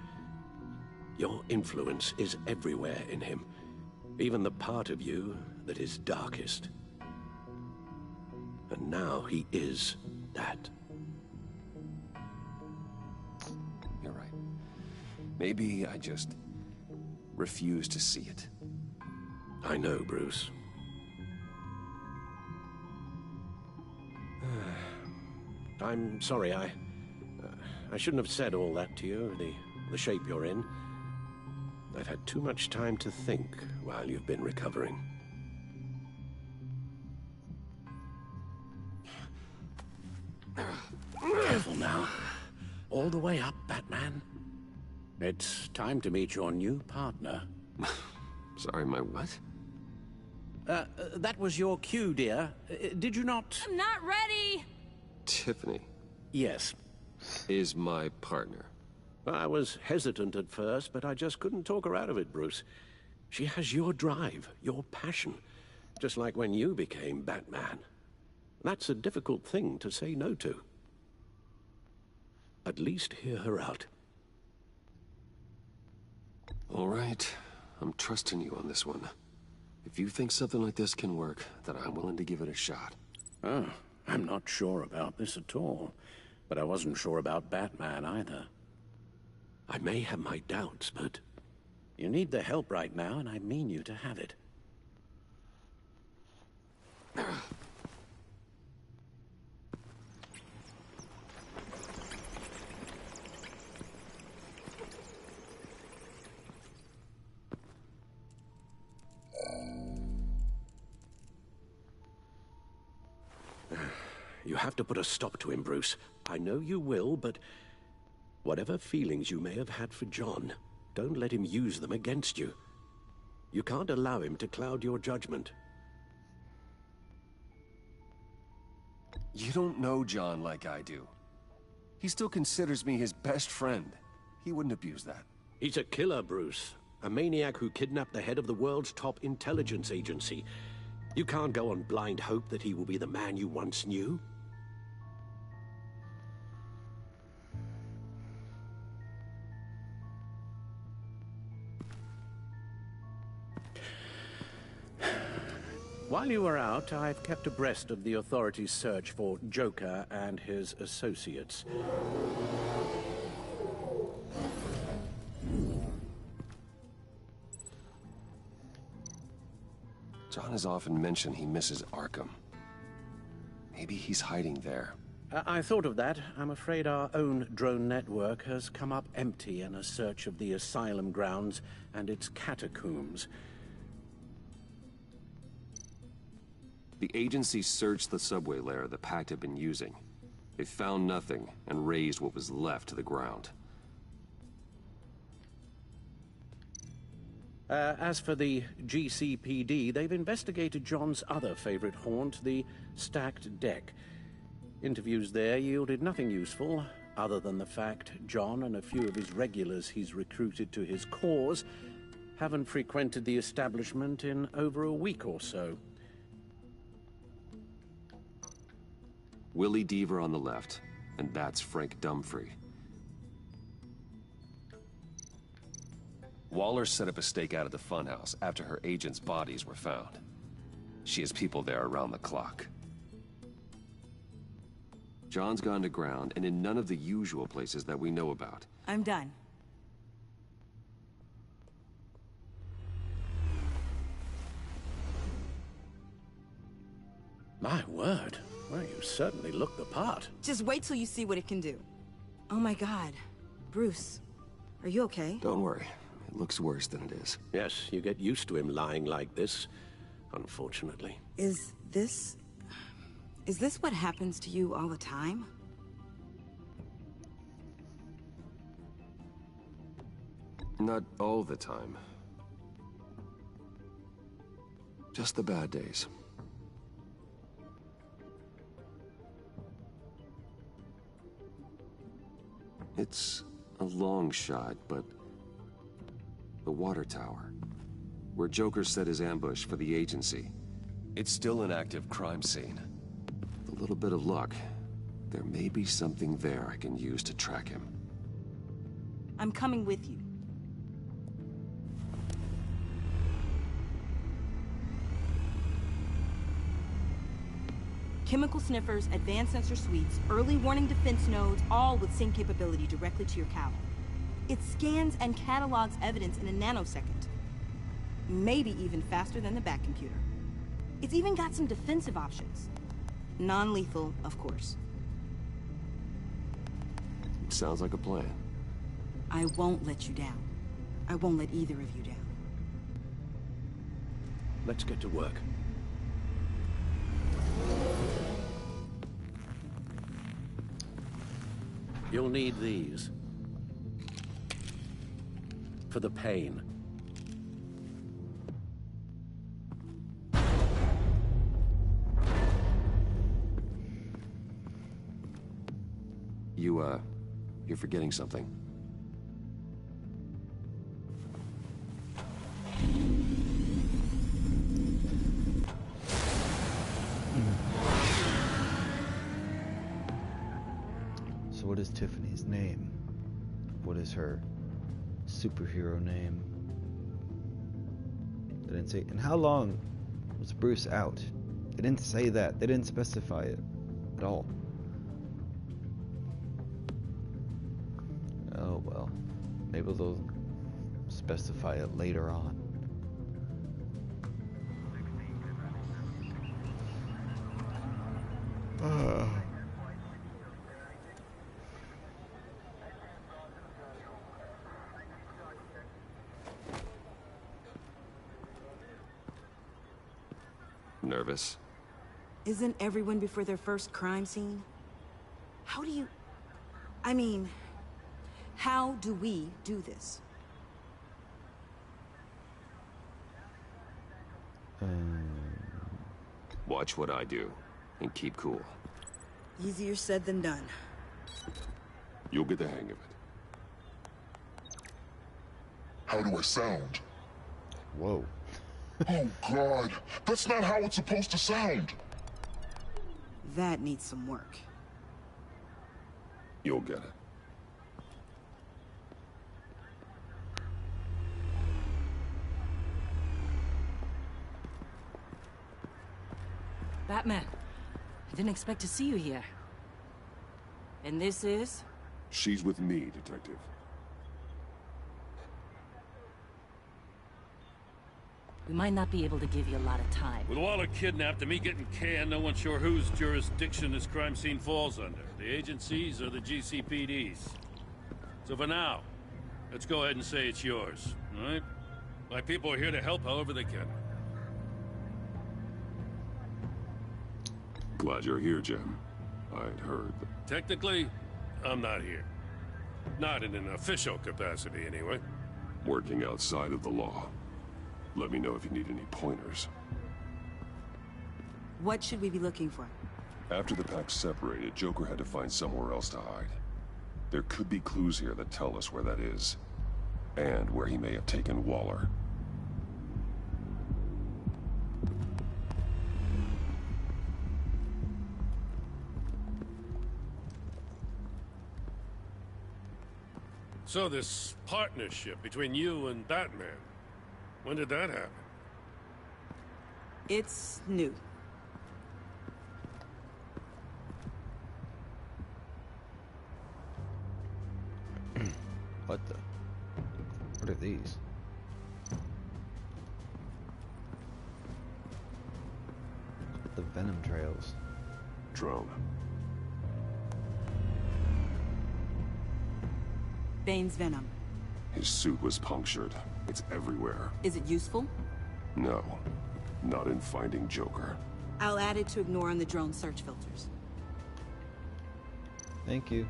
Speaker 4: Your influence is everywhere in him, even the part of you that is darkest. And now he is that.
Speaker 13: You're right. Maybe I just refuse to see it.
Speaker 4: I know, Bruce. I'm sorry, I shouldn't have said all that to you, the shape you're in. I've had too much time to think while you've been recovering. Careful now. All the way up, Batman. It's time to meet your new partner.
Speaker 13: Sorry, my what?
Speaker 4: That was your cue, dear. Did you not...
Speaker 16: I'm not ready!
Speaker 13: Tiffany.
Speaker 4: Yes.
Speaker 13: Is my partner.
Speaker 4: I was hesitant at first, but I just couldn't talk her out of it, Bruce. She has your drive, your passion, just like when you became Batman. That's a difficult thing to say no to. At least hear her out.
Speaker 13: All right. I'm trusting you on this one. If you think something like this can work, then I'm willing to give it a shot.
Speaker 4: Oh, I'm not sure about this at all. But I wasn't sure about Batman either. I may have my doubts, but you need the help right now, and I mean you to have it. You have to put a stop to him, Bruce. I know you will, but whatever feelings you may have had for John, don't let him use them against you. You can't allow him to cloud your judgment.
Speaker 13: You don't know John like I do. He still considers me his best friend. He wouldn't abuse that.
Speaker 4: He's a killer, Bruce. A maniac who kidnapped the head of the world's top intelligence agency. You can't go on blind hope that he will be the man you once knew. While you were out, I've kept abreast of the authorities' search for Joker and his associates.
Speaker 13: John has often mentioned he misses Arkham. Maybe he's hiding there.
Speaker 4: I thought of that. I'm afraid our own drone network has come up empty in a search of the asylum grounds and its catacombs.
Speaker 13: The agency searched the subway lair the Pact had been using. They found nothing and razed what was left to the ground.
Speaker 4: As for the GCPD, they've investigated John's other favorite haunt, the stacked deck. Interviews there yielded nothing useful, other than the fact John and a few of his regulars he's recruited to his cause haven't frequented the establishment in over a week or so.
Speaker 13: Willie Deaver on the left, and that's Frank Dumfrey. Waller set up a stakeout at the funhouse after her agents' bodies were found. She has people there around the clock. John's gone to ground, and in none of the usual places that we know about.
Speaker 16: I'm done.
Speaker 4: My word. Well, you certainly look the part.
Speaker 16: Just wait till you see what it can do. Oh my god. Bruce, are you okay?
Speaker 13: Don't worry. It looks worse than it is.
Speaker 4: Yes, you get used to him lying like this, unfortunately.
Speaker 16: Is this what happens to you all the time?
Speaker 13: Not all the time. Just the bad days. It's a long shot, but the water tower, where Joker set his ambush for the agency, it's still an active crime scene. With a little bit of luck, there may be something there I can use to track him.
Speaker 16: I'm coming with you. Chemical sniffers, advanced sensor suites, early warning defense nodes, all with sync capability directly to your cowl. It scans and catalogs evidence in a nanosecond. Maybe even faster than the back computer. It's even got some defensive options. Non-lethal, of course.
Speaker 13: Sounds like a plan.
Speaker 16: I won't let you down. I won't let either of you down.
Speaker 4: Let's get to work. You'll need these. For the pain.
Speaker 13: You're forgetting something.
Speaker 1: So what is Tiffany's name? What is her superhero name? They didn't say. And how long was Bruce out? They didn't say that. They didn't specify it at all. Oh well. Maybe they'll specify it later on.
Speaker 13: Nervous?
Speaker 16: Isn't everyone before their first crime scene? How do you... I mean, how do we do this?
Speaker 13: Watch what I do, and keep cool.
Speaker 16: Easier said than done.
Speaker 3: You'll get the hang of it.
Speaker 9: How do I sound?
Speaker 1: Whoa.
Speaker 9: Oh, God. That's not how it's supposed to sound.
Speaker 16: That needs some work.
Speaker 3: You'll get it.
Speaker 17: Batman, I didn't expect to see you here. And this is?
Speaker 3: She's with me, Detective.
Speaker 17: We might not be able to give you a lot of time.
Speaker 18: With Waller kidnapped and me getting canned, no one's sure whose jurisdiction this crime scene falls under. The agencies or the GCPD's. So for now, let's go ahead and say it's yours, all right? My people are here to help however they can.
Speaker 3: Glad you're here, Jim. I'd heard that...
Speaker 18: Technically, I'm not here. Not in an official capacity, anyway.
Speaker 3: Working outside of the law. Let me know if you need any pointers.
Speaker 16: What should we be looking for?
Speaker 3: After the pack separated, Joker had to find somewhere else to hide. There could be clues here that tell us where that is. And where he may have taken Waller.
Speaker 18: So this partnership between you and Batman, when did that happen?
Speaker 16: It's new.
Speaker 1: What the? What are these? The venom trails.
Speaker 3: Drone.
Speaker 16: Bane's venom.
Speaker 3: His suit was punctured. It's everywhere.
Speaker 16: Is it useful?
Speaker 3: No. Not in finding Joker.
Speaker 16: I'll add it to ignore on the drone search filters.
Speaker 1: Thank you.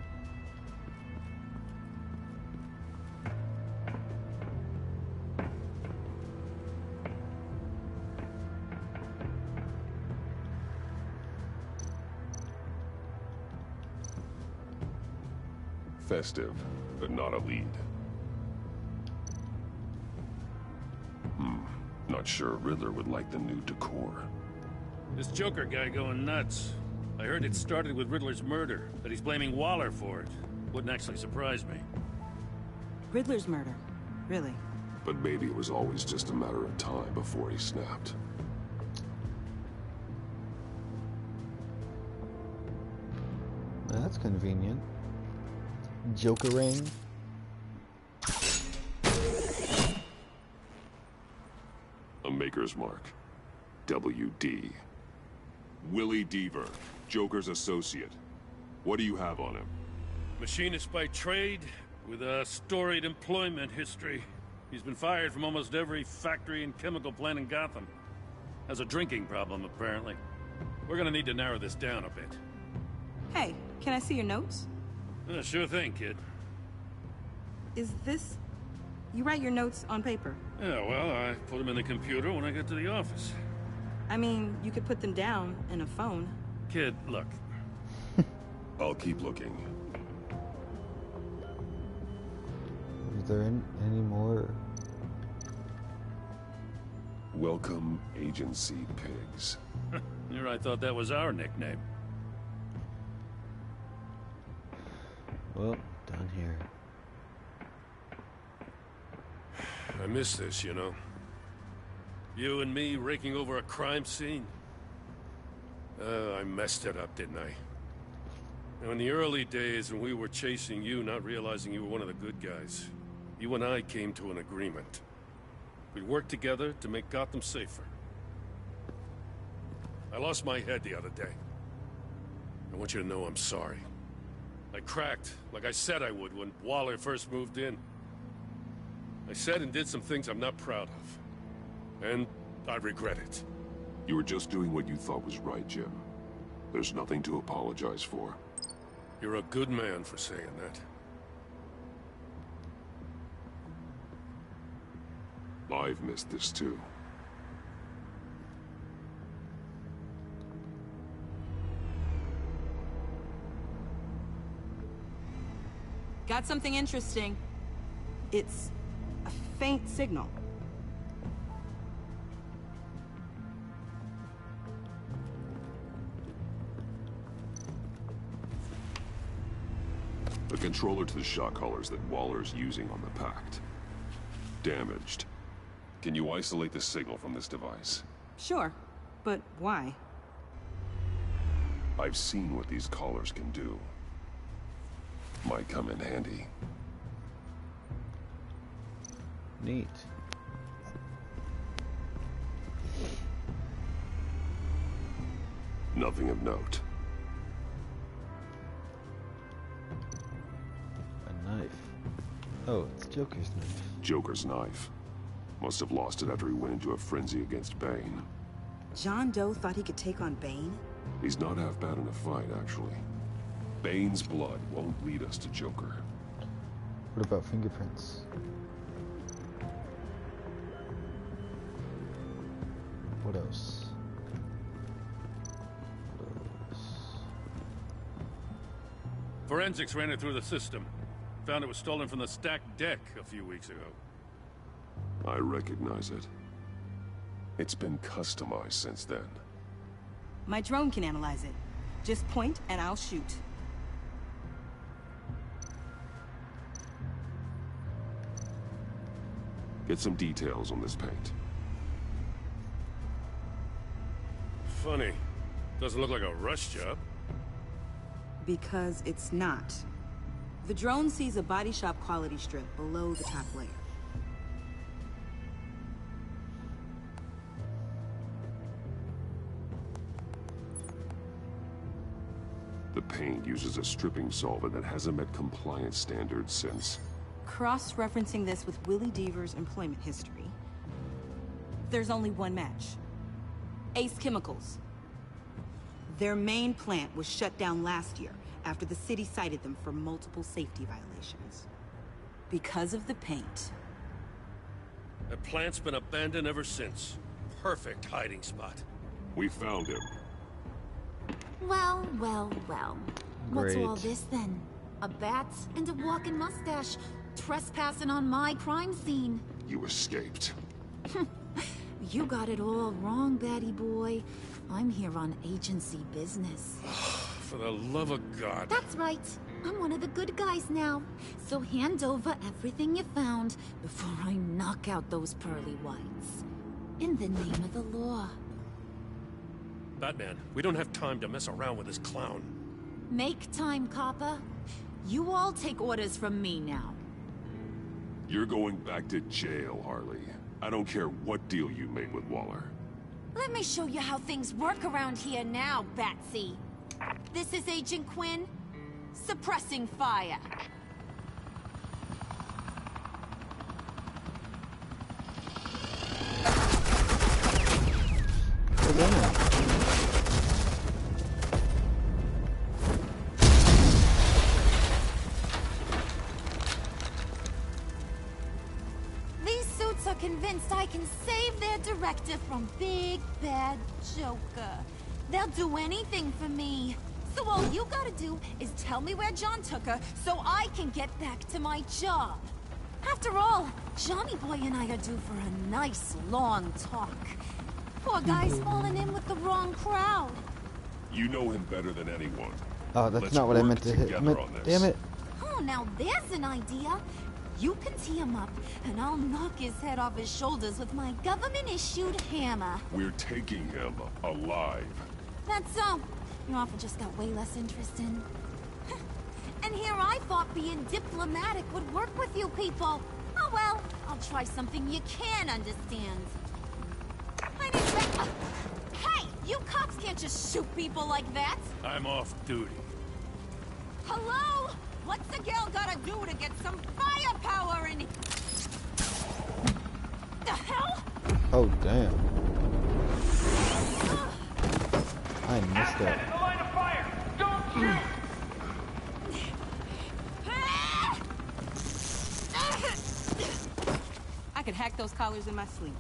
Speaker 3: Festive, but not a lead. Not sure Riddler would like the new decor.
Speaker 18: This Joker guy going nuts. I heard it started with Riddler's murder, that he's blaming Waller for it. Wouldn't actually surprise me.
Speaker 16: Riddler's murder? Really?
Speaker 3: But maybe it was always just a matter of time before he snapped.
Speaker 1: That's convenient. Joker ring.
Speaker 3: A maker's mark. WD. Willie Deaver, Joker's associate. What do you have on him?
Speaker 18: Machinist by trade, with a storied employment history. He's been fired from almost every factory and chemical plant in Gotham. Has a drinking problem, apparently. We're gonna need to narrow this down a bit.
Speaker 16: Hey, can I see your notes?
Speaker 18: Sure thing, kid.
Speaker 16: Is this... You write your notes on paper?
Speaker 18: Yeah, well, I put them in the computer when I get to the office.
Speaker 16: I mean, you could put them down in a phone.
Speaker 18: Kid, look.
Speaker 3: I'll keep looking.
Speaker 1: Is there any more?
Speaker 3: Welcome, Agency Pigs.
Speaker 18: Here, I thought that was our nickname.
Speaker 1: Well, down here.
Speaker 18: I miss this, you know. You and me raking over a crime scene. I messed it up, didn't I? Now, in the early days when we were chasing you, not realizing you were one of the good guys, you and I came to an agreement. We'd work together to make Gotham safer. I lost my head the other day. I want you to know I'm sorry. I cracked, like I said I would when Waller first moved in. I said and did some things I'm not proud of. And I regret it.
Speaker 3: You were just doing what you thought was right, Jim. There's nothing to apologize for.
Speaker 18: You're a good man for saying that.
Speaker 3: I've missed this too.
Speaker 16: Got something interesting. It's a faint signal.
Speaker 3: The controller to the shot collars that Waller's using on the Pact. Damaged. Can you isolate the signal from this device?
Speaker 16: Sure, but why?
Speaker 3: I've seen what these collars can do. Might come in handy.
Speaker 1: Neat.
Speaker 3: Nothing of note.
Speaker 1: A knife. Oh, it's Joker's knife.
Speaker 3: Joker's knife. Must have lost it after he went into a frenzy against Bane.
Speaker 16: John Doe thought he could take on Bane?
Speaker 3: He's not half bad in a fight, actually. Bane's blood won't lead us to Joker.
Speaker 1: What about fingerprints? What else?
Speaker 18: Forensics ran it through the system. Found it was stolen from the stacked deck a few weeks ago.
Speaker 3: I recognize it. It's been customized since then.
Speaker 16: My drone can analyze it. Just point and I'll shoot.
Speaker 3: Get some details on this paint.
Speaker 18: Funny. Doesn't look like a rush job.
Speaker 16: Because it's not. The drone sees a body shop quality strip below the top layer.
Speaker 3: The paint uses a stripping solvent that hasn't met compliance standards since...
Speaker 16: Cross-referencing this with Willie Deaver's employment history, there's only one match. Ace Chemicals. Their main plant was shut down last year after the city cited them for multiple safety violations. Because of the paint.
Speaker 18: The plant's been abandoned ever since. Perfect hiding spot.
Speaker 3: We found him.
Speaker 12: Well, well, well. What's all
Speaker 1: Great.
Speaker 12: this then? A bat and a walking mustache trespassing on my crime scene.
Speaker 3: You escaped.
Speaker 12: You got it all wrong, Batty boy. I'm here on agency business.
Speaker 18: For the love of God.
Speaker 12: That's right. I'm one of the good guys now. So hand over everything you found before I knock out those pearly whites. In the name of the law.
Speaker 18: Batman, we don't have time to mess around with this clown.
Speaker 12: Make time, copper. You all take orders from me now.
Speaker 3: You're going back to jail, Harley. I don't care what deal you made with Waller.
Speaker 12: Let me show you how things work around here now, Batsy. This is Agent Quinn. Suppressing fire. These suits are convinced I can save their director from Big Bad Joker. They'll do anything for me. So all you gotta do is tell me where John took her so I can get back to my job. After all, Johnny Boy and I are due for a nice long talk. Poor guy's falling in with the wrong crowd.
Speaker 3: You know him better than anyone.
Speaker 1: Oh, that's
Speaker 3: Let's
Speaker 1: not what I
Speaker 3: work
Speaker 1: meant to hit.
Speaker 3: together on this.
Speaker 1: Damn it.
Speaker 12: Oh, now there's an idea. You can tee him up, and I'll knock his head off his shoulders with my government-issued hammer.
Speaker 3: We're taking him alive.
Speaker 12: That's so. Your offer just got way less interesting. And here I thought being diplomatic would work with you people. Oh well, I'll try something you can understand. I need Hey, you cops can't just shoot people like that.
Speaker 18: I'm off duty.
Speaker 12: Hello? What's a girl gotta do to get some firepower in it? The hell?
Speaker 1: Oh, damn. I missed that.
Speaker 15: The line of fire! Don't shoot!
Speaker 16: I could hack those collars in my sleep.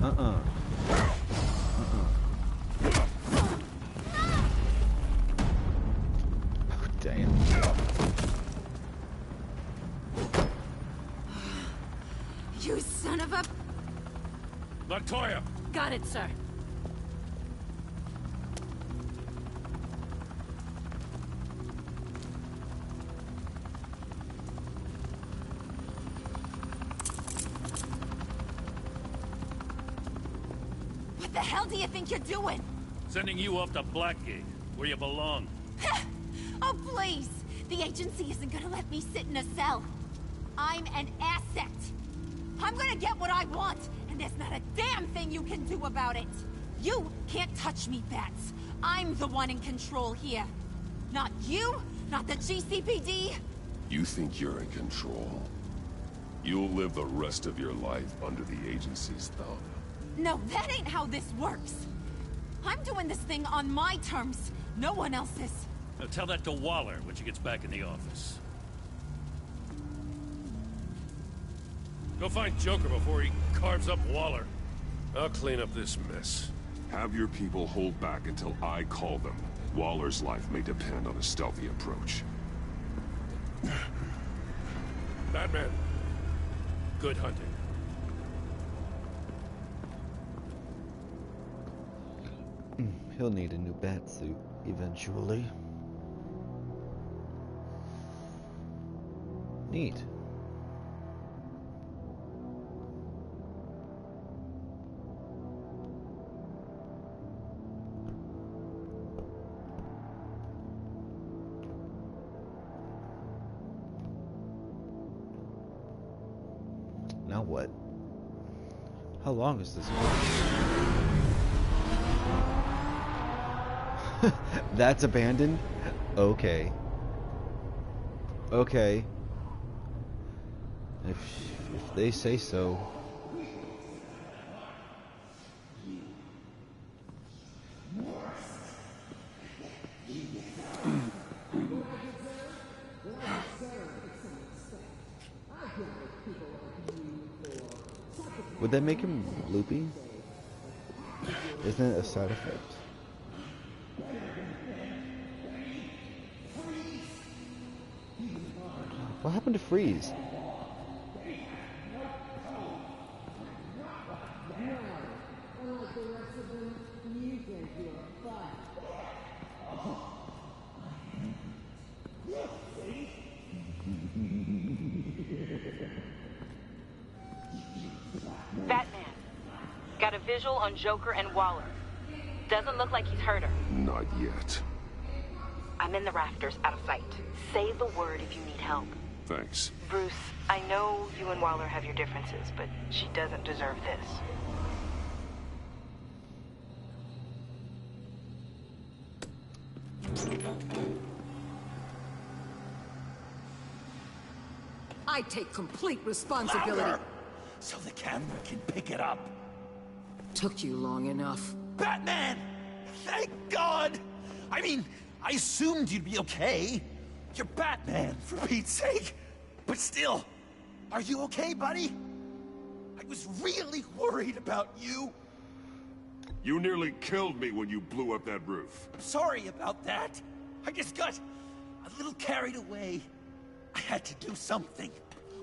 Speaker 1: Oh, damn.
Speaker 12: You son of a...
Speaker 18: Latoya!
Speaker 12: Got it, sir. What the hell do you think you're doing?
Speaker 18: Sending you off to Blackgate, where you belong.
Speaker 12: Oh, please! The agency isn't gonna let me sit in a cell. I'm an asset. I'm gonna get what I want, and there's not a damn thing you can do about it. You can't touch me, Bats. I'm the one in control here. Not you, not the GCPD.
Speaker 3: You think you're in control? You'll live the rest of your life under the agency's thumb.
Speaker 12: No, that ain't how this works. I'm doing this thing on my terms, no one else's.
Speaker 18: Now tell that to Waller when she gets back in the office. Go find Joker before he carves up Waller. I'll clean up this mess.
Speaker 3: Have your people hold back until I call them. Waller's life may depend on a stealthy approach.
Speaker 18: Batman, good hunting.
Speaker 1: He'll need a new bat suit eventually. Neat. what? How long is this? That's abandoned? Okay. Okay. If they say so. Would that make him loopy? Isn't it a side effect? What happened to freeze?
Speaker 16: Batman, got a visual on Joker and Waller. Doesn't look like he's hurt her.
Speaker 3: Not yet.
Speaker 16: I'm in the rafters, out of sight. Say the word if you need help.
Speaker 3: Thanks.
Speaker 16: Bruce, I know you and Waller have your differences, but she doesn't deserve this.
Speaker 5: I take complete responsibility.
Speaker 8: Louder, so the camera can pick it up.
Speaker 5: Took you long enough.
Speaker 8: Batman! Thank God! I mean, I assumed you'd be okay. You're Batman, for Pete's sake. But still, are you okay, buddy? I was really worried about you.
Speaker 3: You nearly killed me when you blew up that roof.
Speaker 8: Sorry about that. I just got a little carried away. I had to do something.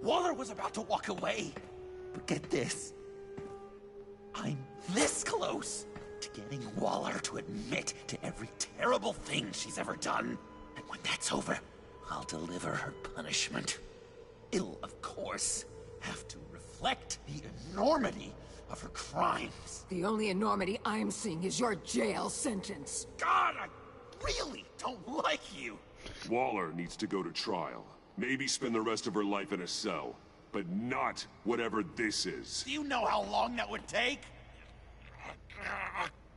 Speaker 8: Waller was about to walk away. But get this. I'm this close to getting Waller to admit to every terrible thing she's ever done. And when that's over, I'll deliver her punishment. It'll, of course, have to reflect the enormity of her crimes.
Speaker 5: The only enormity I'm seeing is your jail sentence.
Speaker 8: God, I really don't like you.
Speaker 3: Waller needs to go to trial. Maybe spend the rest of her life in a cell. But not whatever this is.
Speaker 8: Do you know how long that would take?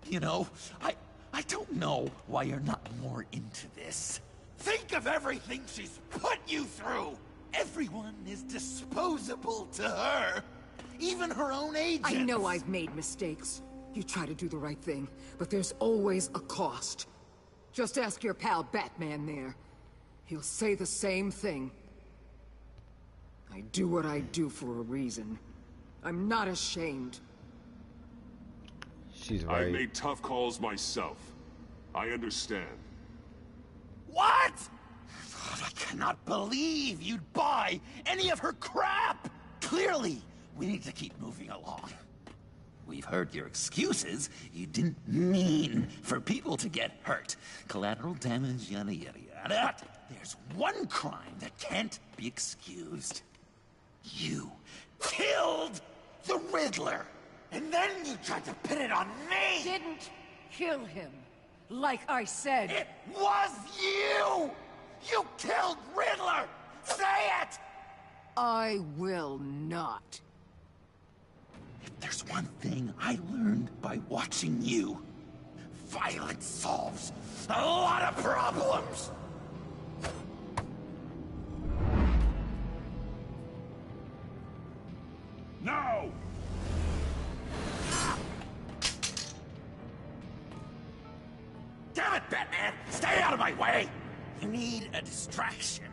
Speaker 8: You know, I don't know why you're not more into this. Think of everything she's put you through! Everyone is disposable to her. Even her own agents.
Speaker 5: I know I've made mistakes. You try to do the right thing, but there's always a cost. Just ask your pal Batman there. He'll say the same thing. I do what I do for a reason. I'm not ashamed.
Speaker 1: She's right.
Speaker 3: I made tough calls myself. I understand.
Speaker 8: What? God, I cannot believe you'd buy any of her crap! Clearly, we need to keep moving along. We've heard your excuses. You didn't mean for people to get hurt. Collateral damage, yada yada yada. There's one crime that can't be excused. You killed the Riddler! And then you tried to pin it on me!
Speaker 5: Didn't kill him. Like I said.
Speaker 8: It was you! You killed Riddler! Say it!
Speaker 5: I will not.
Speaker 8: If there's one thing I learned by watching you, violence solves a lot of problems!
Speaker 3: No!
Speaker 8: Damn it, Batman! Stay out of my way! You need a distraction.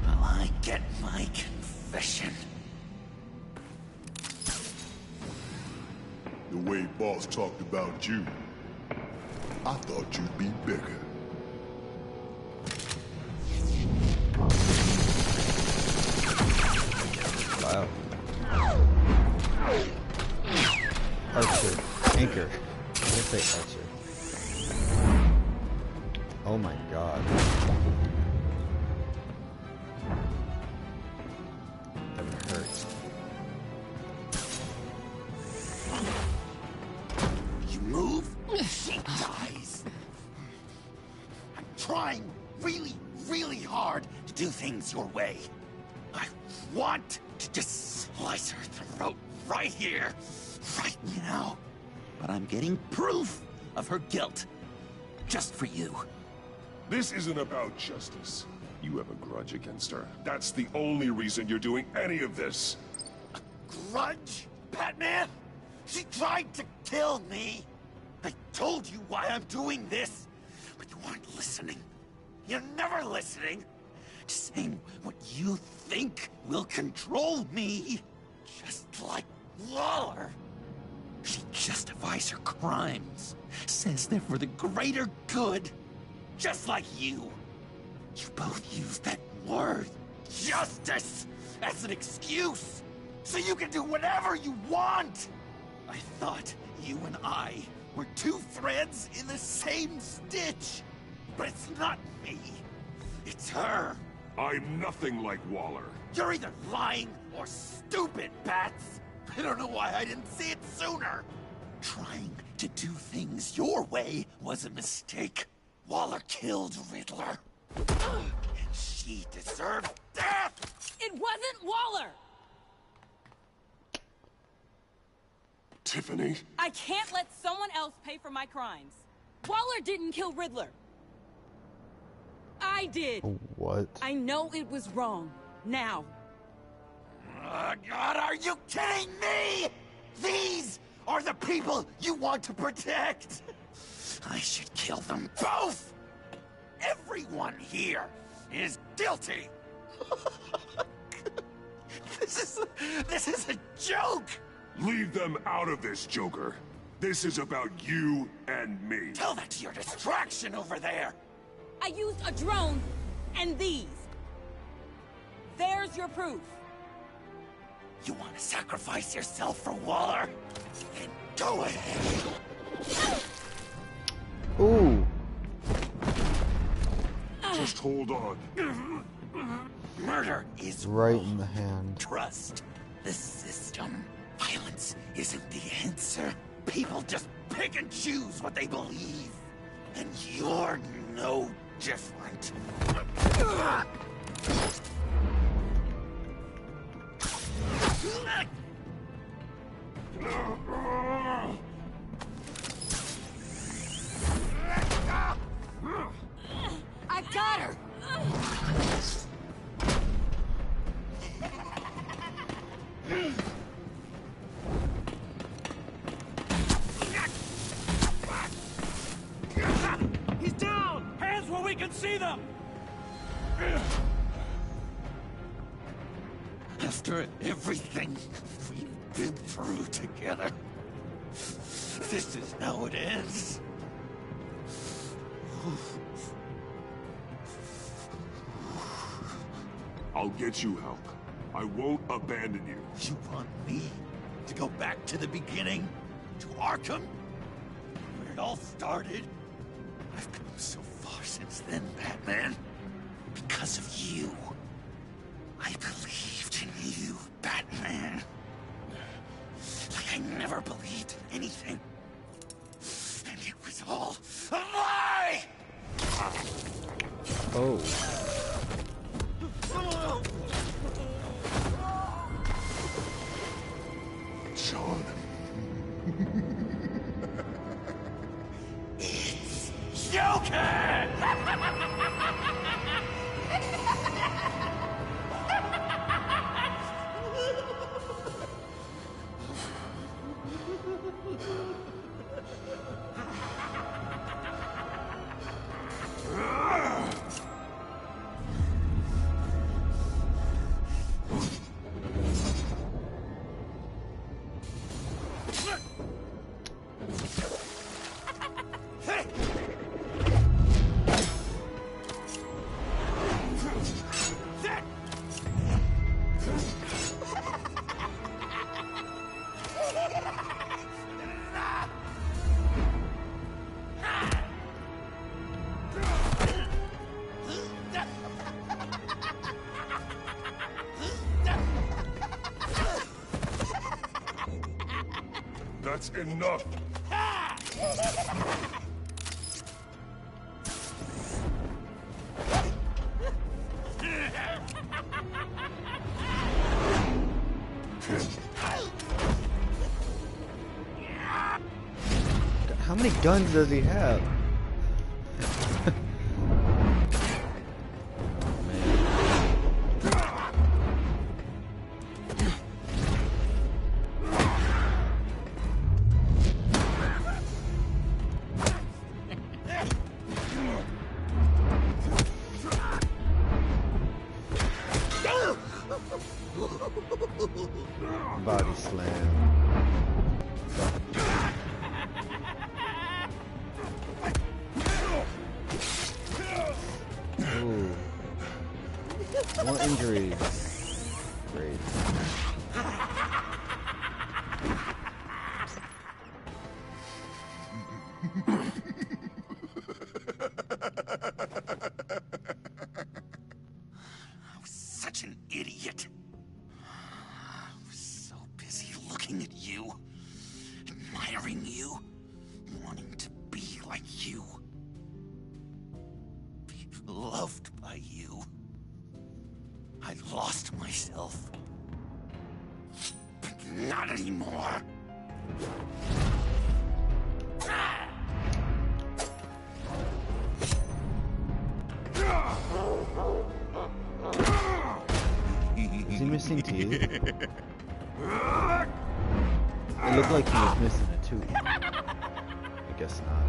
Speaker 8: While I get my confession.
Speaker 7: The way Boss talked about you, I thought you'd be bigger.
Speaker 1: Wow. Archer. Anchor. Let's say Archer. Oh my god. That would hurt.
Speaker 8: You move, she dies. I'm trying really, really hard to do things your way. I want to just slice her throat right here, right now. But I'm getting proof of her guilt. Just for you.
Speaker 3: This isn't about justice. You have a grudge against her. That's the only reason you're doing any of this.
Speaker 8: Grudge? Batman? She tried to kill me. I told you why I'm doing this, but you aren't listening. You're never listening. Just saying what you think will control me. Just like Waller. She justifies her crimes. Says they're for the greater good. Just like you. You both use that word, justice, as an excuse. So you can do whatever you want. I thought you and I were two threads in the same stitch. But it's not me. It's her.
Speaker 3: I'm nothing like Waller.
Speaker 8: You're either lying or stupid, Bats. I don't know why I didn't see it sooner. Trying to do things your way was a mistake. Waller killed Riddler. And she deserved death!
Speaker 16: It wasn't Waller!
Speaker 3: Tiffany?
Speaker 16: I can't let someone else pay for my crimes. Waller didn't kill Riddler. I did.
Speaker 1: What?
Speaker 16: I know it was wrong. Now.
Speaker 8: God, are you kidding me? These are the people you want to protect. I should kill them both. Everyone here is guilty. This is a joke.
Speaker 3: Leave them out of this, Joker. This is about you and me.
Speaker 8: Tell that to your distraction over there.
Speaker 16: I used a drone and these. There's your proof.
Speaker 8: You want to sacrifice yourself for Waller? Then go ahead.
Speaker 1: Ooh.
Speaker 3: Just hold on.
Speaker 8: Murder is
Speaker 1: right
Speaker 8: wrong.
Speaker 1: in the hand.
Speaker 8: Trust the system. Violence isn't the answer. People just pick and choose what they believe. And you're no different.
Speaker 16: I got her!
Speaker 15: He's down! Hands where we can see them!
Speaker 8: After everything we've been through together, this is how it ends.
Speaker 3: I'll get you help. I won't abandon you.
Speaker 8: You want me to go back to the beginning? To Arkham? Where it all started? I've come so far since then, Batman. Because of you. I believed in you, Batman. Like I never believed in anything. And it was all a lie!
Speaker 1: Oh.
Speaker 3: John.
Speaker 8: It's Joker!
Speaker 3: That's enough.
Speaker 1: How many guns does he have? Body slam. Ooh. More injuries. Great.
Speaker 8: I was such an idiot. I was so busy looking at you, admiring you, wanting to be like you. Be loved by you. I lost myself. But not anymore.
Speaker 1: Is he missing teeth? It looked like he was missing a tooth. I guess not.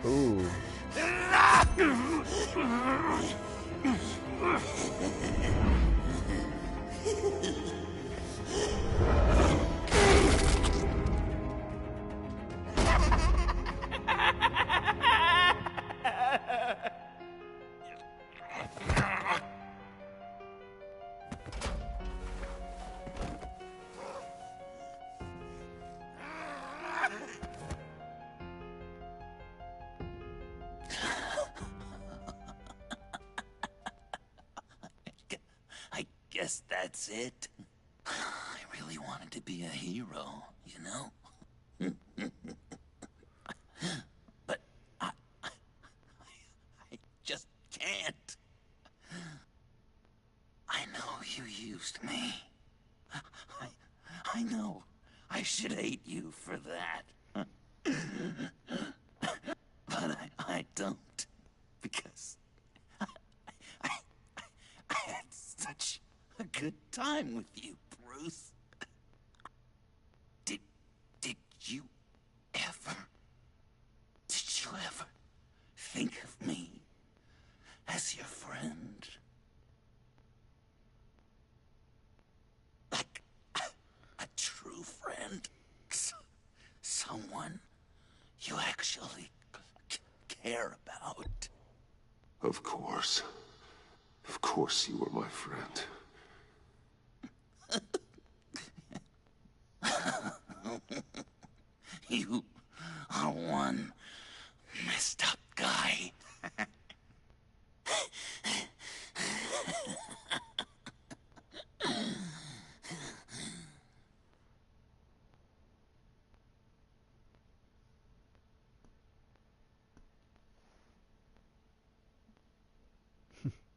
Speaker 1: Ooh.
Speaker 8: I guess that's it. I really wanted to be a hero, you know? But I just can't. I know you used me. I know I should hate you for that. But I don't. Because I had such a good time with you, Bruce. Did you ever think of me as your friend? Like a true friend? Someone you actually care about?
Speaker 3: Of course. Of course you were my friend.
Speaker 8: You are one messed up guy.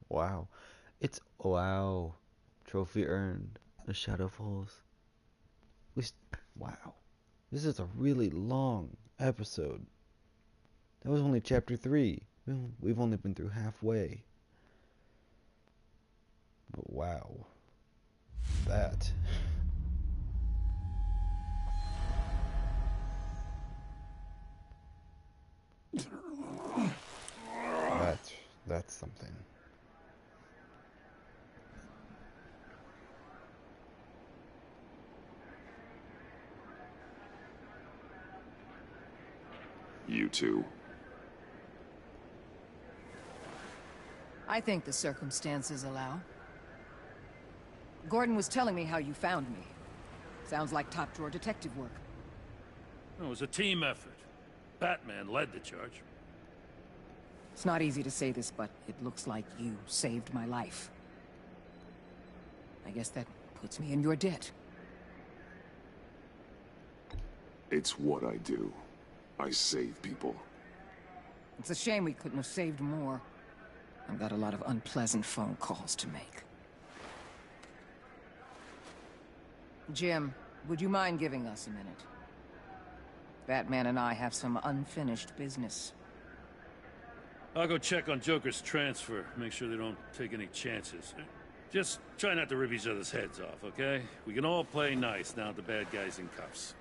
Speaker 1: Wow. It's wow. Trophy earned. The shadow falls. Wow. This is a really long episode. That was only chapter 3. We've only been through halfway. But wow. That. That's something.
Speaker 3: You too.
Speaker 5: I think the circumstances allow. Gordon was telling me how you found me. Sounds like top-drawer detective work.
Speaker 18: It was a team effort. Batman led the charge.
Speaker 5: It's not easy to say this, but it looks like you saved my life. I guess that puts me in your debt.
Speaker 3: It's what I do. I save people.
Speaker 5: It's a shame we couldn't have saved more. I've got a lot of unpleasant phone calls to make. Jim, would you mind giving us a minute? Batman and I have some unfinished business.
Speaker 18: I'll go check on Joker's transfer, make sure they don't take any chances. Just try not to rip each other's heads off, okay? We can all play nice now that the bad guy's in cuffs.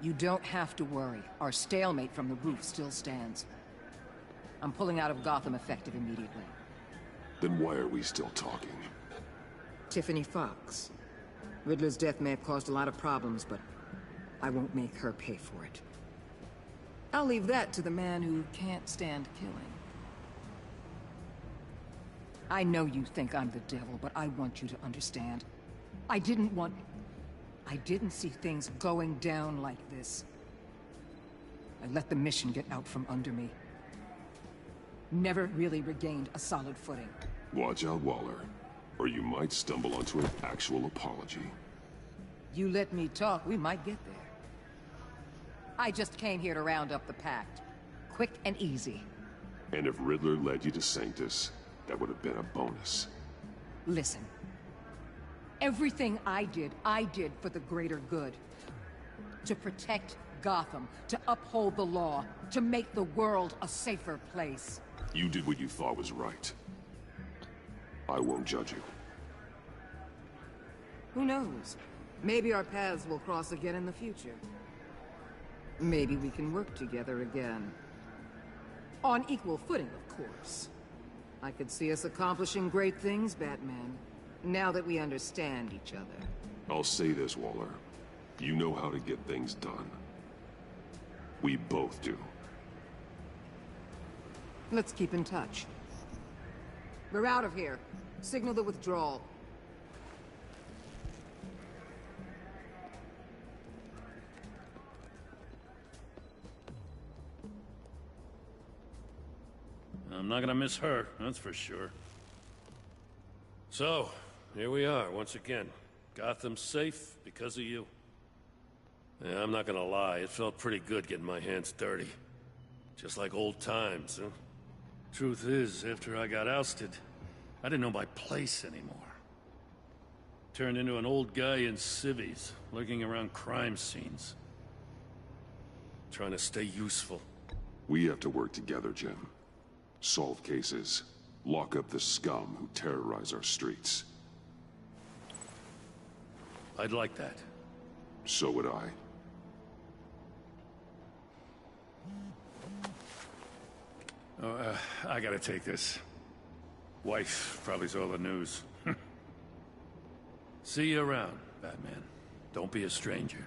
Speaker 5: You don't have to worry. Our stalemate from the roof still stands. I'm pulling out of Gotham effective immediately.
Speaker 3: Then why are we still talking?
Speaker 5: Tiffany Fox. Riddler's death may have caused a lot of problems, but I won't make her pay for it. I'll leave that to the man who can't stand killing. I know you think I'm the devil, but I want you to understand. I didn't see things going down like this. I let the mission get out from under me. Never really regained a solid footing.
Speaker 3: Watch out, Waller, or you might stumble onto an actual apology.
Speaker 5: You let me talk, we might get there. I just came here to round up the Pact. Quick and easy.
Speaker 3: And if Riddler led you to Sanctus, that would have been a bonus.
Speaker 5: Listen. Everything I did for the greater good. To protect Gotham, to uphold the law, to make the world a safer place.
Speaker 3: You did what you thought was right. I won't judge you.
Speaker 5: Who knows? Maybe our paths will cross again in the future. Maybe we can work together again. On equal footing, of course. I could see us accomplishing great things, Batman. Now that we understand each other.
Speaker 3: I'll say this, Waller. You know how to get things done. We both do.
Speaker 5: Let's keep in touch. We're out of here. Signal the withdrawal.
Speaker 18: I'm not gonna miss her, that's for sure. So, here we are, once again. Gotham's safe because of you. Yeah, I'm not gonna lie, it felt pretty good getting my hands dirty. Just like old times, huh? Truth is, after I got ousted, I didn't know my place anymore. Turned into an old guy in civvies, lurking around crime scenes. Trying to stay useful.
Speaker 3: We have to work together, Jim. Solve cases. Lock up the scum who terrorize our streets.
Speaker 18: I'd like that.
Speaker 3: So would I.
Speaker 18: I gotta take this. Wife probably saw the news. See you around, Batman. Don't be a stranger.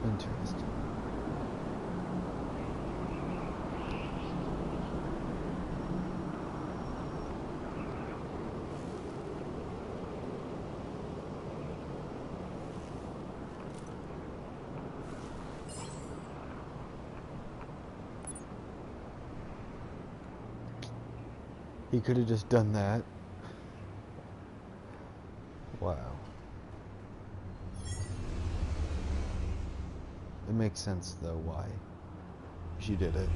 Speaker 1: Interesting. He could have just done that. Wow. It makes sense, though, why she did it.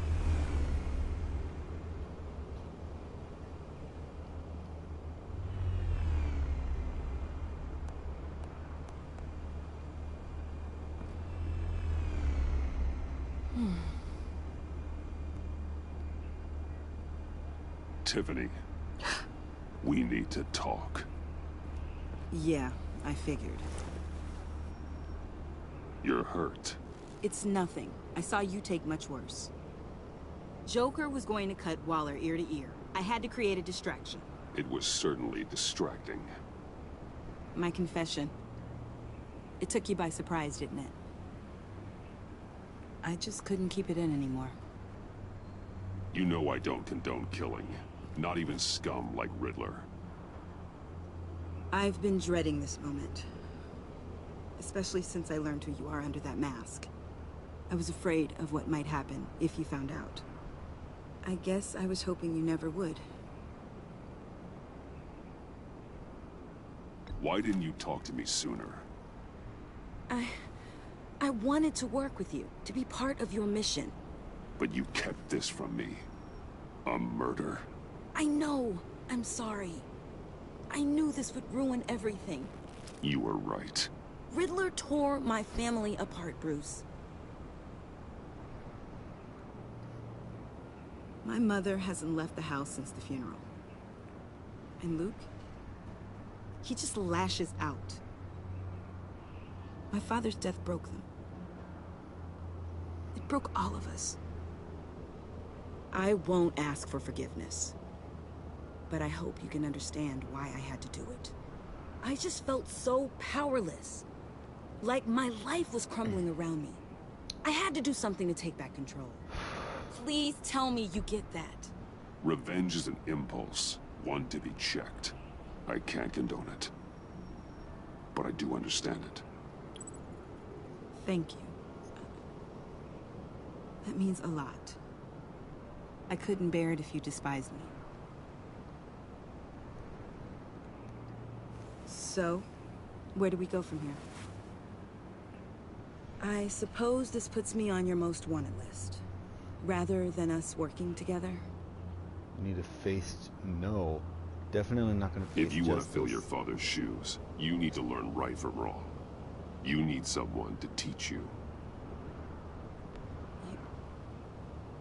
Speaker 3: Tiffany, we need to talk.
Speaker 16: Yeah, I figured.
Speaker 3: You're hurt.
Speaker 16: It's nothing. I saw you take much worse. Joker was going to cut Waller ear to ear. I had to create a distraction.
Speaker 3: It was certainly distracting.
Speaker 16: My confession. It took you by surprise, didn't it? I just couldn't keep it in anymore.
Speaker 3: You know I don't condone killing. Not even scum like Riddler.
Speaker 16: I've been dreading this moment. Especially since I learned who you are under that mask. I was afraid of what might happen if you found out. I guess I was hoping you never would.
Speaker 3: Why didn't you talk to me sooner?
Speaker 16: I wanted to work with you, to be part of your mission.
Speaker 3: But you kept this from me. A murder?
Speaker 16: I know. I'm sorry. I knew this would ruin everything.
Speaker 3: You were right.
Speaker 16: Riddler tore my family apart, Bruce. My mother hasn't left the house since the funeral. And Luke? He just lashes out. My father's death broke them. It broke all of us. I won't ask for forgiveness. But I hope you can understand why I had to do it. I just felt so powerless. Like my life was crumbling around me. I had to do something to take back control. Please tell me you get that.
Speaker 3: Revenge is an impulse, one to be checked. I can't condone it. But I do understand it.
Speaker 16: Thank you. That means a lot. I couldn't bear it if you despised me. So, where do we go from here? I suppose this puts me on your most wanted list. Rather than us working together?
Speaker 1: You need a face. No. Definitely not gonna face
Speaker 3: If you want to
Speaker 1: justice.
Speaker 3: fill your father's shoes, you need to learn right from wrong. You need someone to teach you.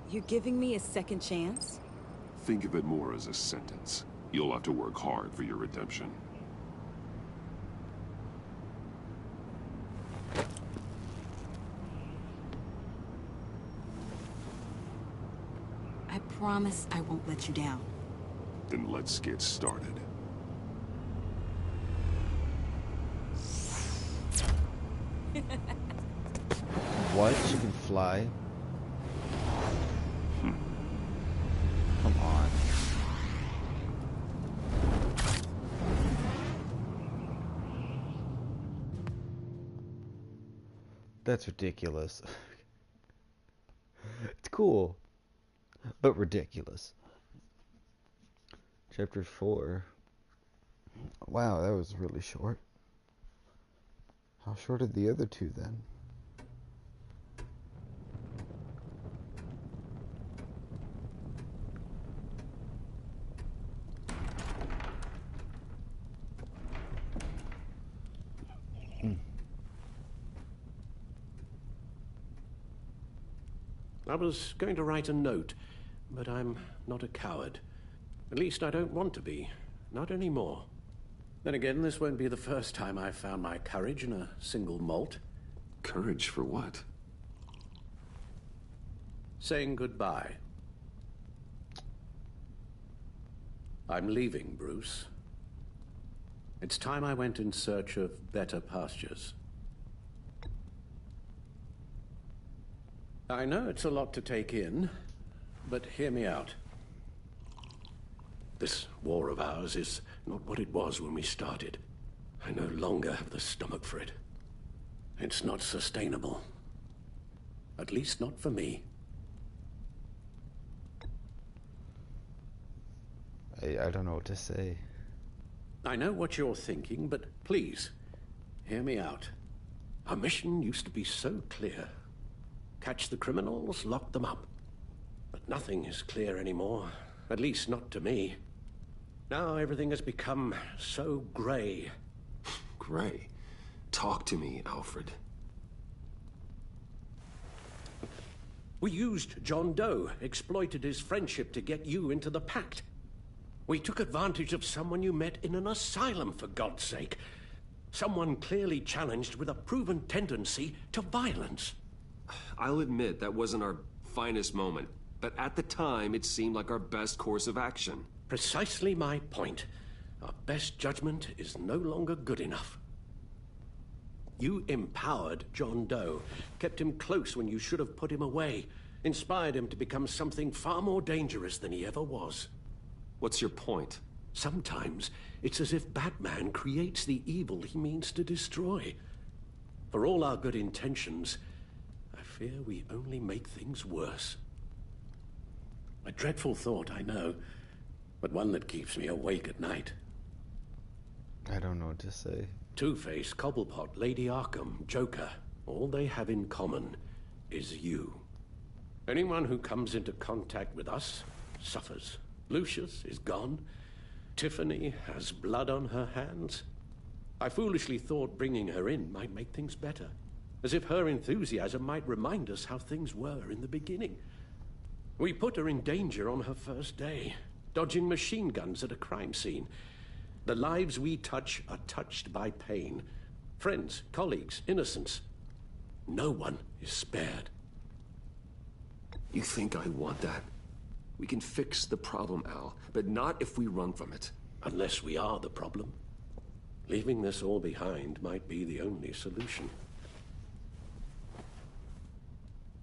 Speaker 16: You're giving me a second chance?
Speaker 3: Think of it more as a sentence. You'll have to work hard for your redemption.
Speaker 16: I promise I won't let you down.
Speaker 3: Then let's get started.
Speaker 1: What? She can fly? Come on. That's ridiculous. It's cool, but ridiculous. Chapter 4. Wow, that was really short. How short are the other two then?
Speaker 4: I was going to write a note, but I'm not a coward. At least I don't want to be. Not anymore. Then again, this won't be the first time I've found my courage in a single malt.
Speaker 13: Courage for what?
Speaker 4: Saying goodbye. I'm leaving, Bruce. It's time I went in search of better pastures. I know it's a lot to take in, but hear me out. This war of ours is not what it was when we started. I no longer have the stomach for it. It's not sustainable. At least not for me.
Speaker 1: I don't know what to say.
Speaker 4: I know what you're thinking, but please, hear me out. Our mission used to be so clear. Catch the criminals, lock them up. But nothing is clear anymore, at least not to me. Now everything has become so gray.
Speaker 13: Gray? Talk to me, Alfred.
Speaker 4: We used John Doe, exploited his friendship to get you into the pact. We took advantage of someone you met in an asylum, for God's sake. Someone clearly challenged with a proven tendency to violence.
Speaker 13: I'll admit that wasn't our finest moment, but at the time it seemed like our best course of action.
Speaker 4: Precisely my point. Our best judgment is no longer good enough. You empowered John Doe, kept him close when you should have put him away, inspired him to become something far more dangerous than he ever was.
Speaker 13: What's your point?
Speaker 4: Sometimes it's as if Batman creates the evil he means to destroy. For all our good intentions, I fear we only make things worse. A dreadful thought, I know, but one that keeps me awake at night.
Speaker 1: I don't know what to say.
Speaker 4: Two-Face, Cobblepot, Lady Arkham, Joker, all they have in common is you. Anyone who comes into contact with us suffers. Lucius is gone. Tiffany has blood on her hands. I foolishly thought bringing her in might make things better, as if her enthusiasm might remind us how things were in the beginning. We put her in danger on her first day, dodging machine guns at a crime scene. The lives we touch are touched by pain. Friends, colleagues, innocents. No one is spared.
Speaker 13: You think I want that? We can fix the problem, Al, but not if we run from it.
Speaker 4: Unless we are the problem. Leaving this all behind might be the only solution.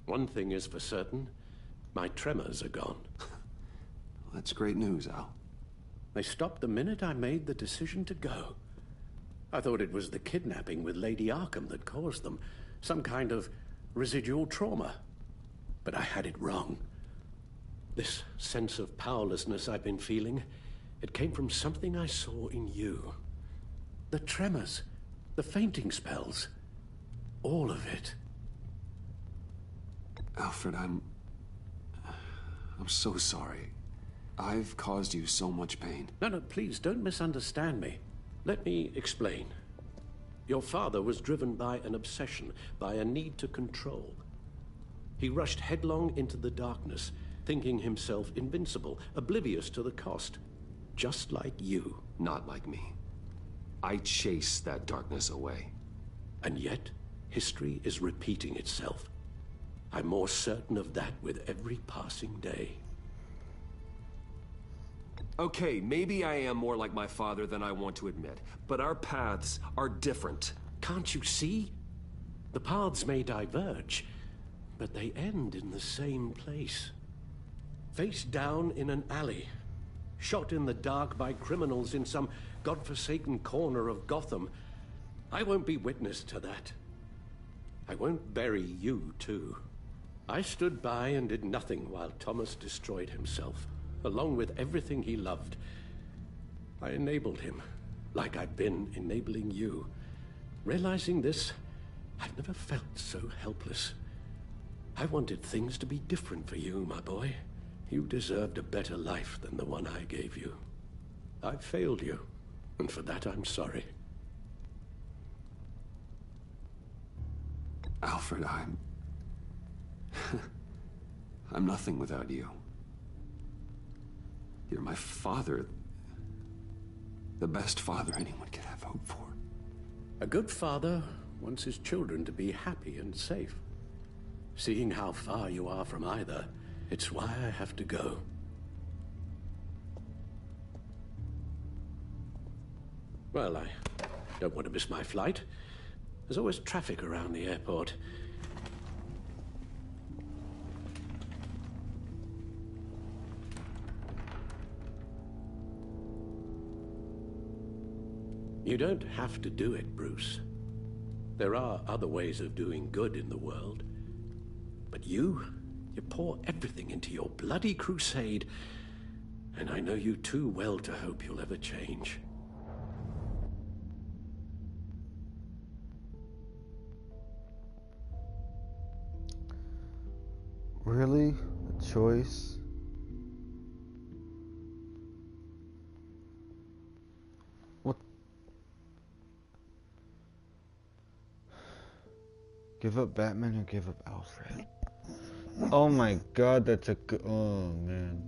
Speaker 4: One thing is for certain, my tremors are gone.
Speaker 13: That's great news, Al.
Speaker 4: They stopped the minute I made the decision to go. I thought it was the kidnapping with Lady Arkham that caused them. Some kind of residual trauma. But I had it wrong. This sense of powerlessness I've been feeling, it came from something I saw in you. The tremors, the fainting spells, all of it.
Speaker 13: Alfred, I'm so sorry. I've caused you so much pain.
Speaker 4: No, please don't misunderstand me. Let me explain. Your father was driven by an obsession, by a need to control. He rushed headlong into the darkness, thinking himself invincible, oblivious to the cost. Just like you.
Speaker 13: Not like me. I chased that darkness away.
Speaker 4: And yet, history is repeating itself. I'm more certain of that with every passing day.
Speaker 13: Okay, maybe I am more like my father than I want to admit, but our paths are different.
Speaker 4: Can't you see? The paths may diverge, but they end in the same place. Face down in an alley, shot in the dark by criminals in some godforsaken corner of Gotham. I won't be witness to that. I won't bury you, too. I stood by and did nothing while Thomas destroyed himself, along with everything he loved. I enabled him, like I've been enabling you. Realizing this, I've never felt so helpless. I wanted things to be different for you, my boy. You deserved a better life than the one I gave you. I failed you, and for that I'm sorry.
Speaker 13: Alfred, I'm nothing without you. You're my father. The best father anyone could have hoped for.
Speaker 4: A good father wants his children to be happy and safe. Seeing how far you are from either, it's why I have to go. Well, I don't want to miss my flight. There's always traffic around the airport. You don't have to do it, Bruce. There are other ways of doing good in the world. But you pour everything into your bloody crusade, and I know you too well to hope you'll ever change.
Speaker 1: Really? A choice? What? Give up Batman or give up Alfred? Oh my god, that's a good... Oh, man.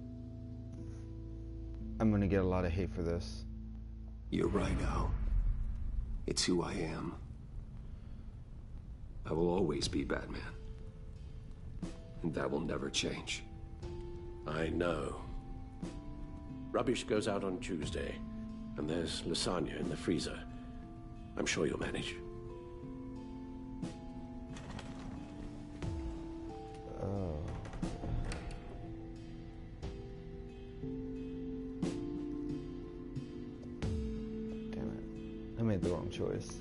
Speaker 1: I'm gonna get a lot of hate for this.
Speaker 13: You're right, Al. It's who I am. I will always be Batman. And that will never change.
Speaker 4: I know. Rubbish goes out on Tuesday, and there's lasagna in the freezer. I'm sure you'll manage.
Speaker 1: Oh. Damn it. I made the wrong choice.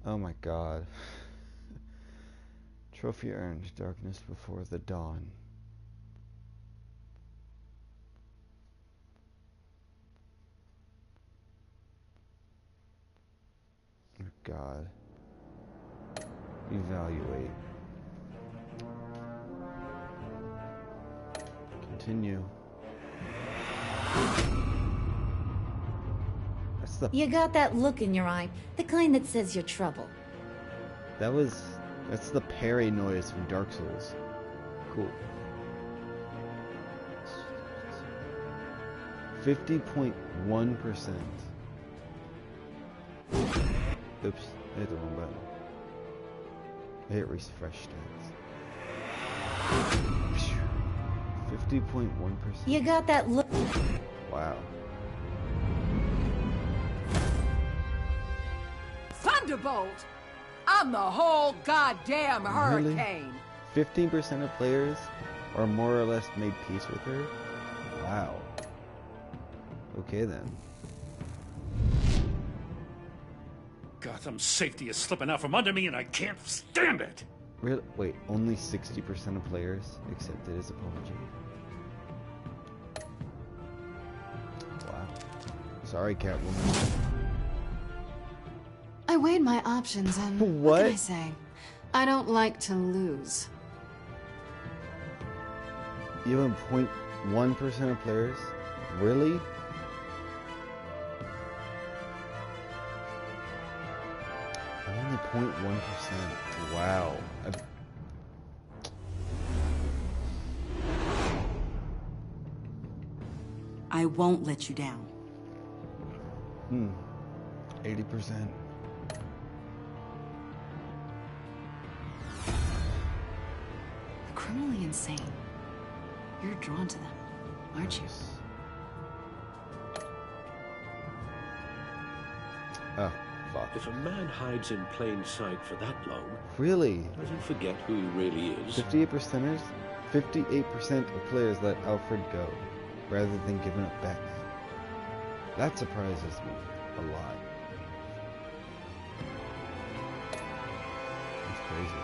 Speaker 1: Oh my god. Trophy earned. Darkness before the dawn. Oh god. Evaluate. Continue. That's the...
Speaker 19: You got that look in your eye, the kind that says you're trouble.
Speaker 1: That's the parry noise from Dark Souls. Cool. 50.1%. Oops, I hit the wrong button. I hit refresh stats. 50.1%.
Speaker 19: You got that look.
Speaker 1: Wow.
Speaker 5: Thunderbolt! I'm the whole goddamn hurricane!
Speaker 1: Really? 15% of players are more or less made peace with her? Wow. Okay then.
Speaker 18: Gotham's safety is slipping out from under me and I can't stand it!
Speaker 1: Really? Wait, only 60% of players accepted his apology? Wow. Sorry, Catwoman.
Speaker 11: I weighed my options and what can I say? I don't like to lose.
Speaker 1: Even 0.1% of players? Really? Only 0.1%. Wow.
Speaker 16: I won't let you down.
Speaker 1: 80%.
Speaker 11: Criminally insane. You're drawn to them, aren't you?
Speaker 1: Oh, fuck.
Speaker 4: If a man hides in plain sight for that long,
Speaker 1: really?
Speaker 4: Does he forget who he really is?
Speaker 1: 58%ers? 58% of players let Alfred go, rather than giving up Batman. That surprises me a lot. That's crazy.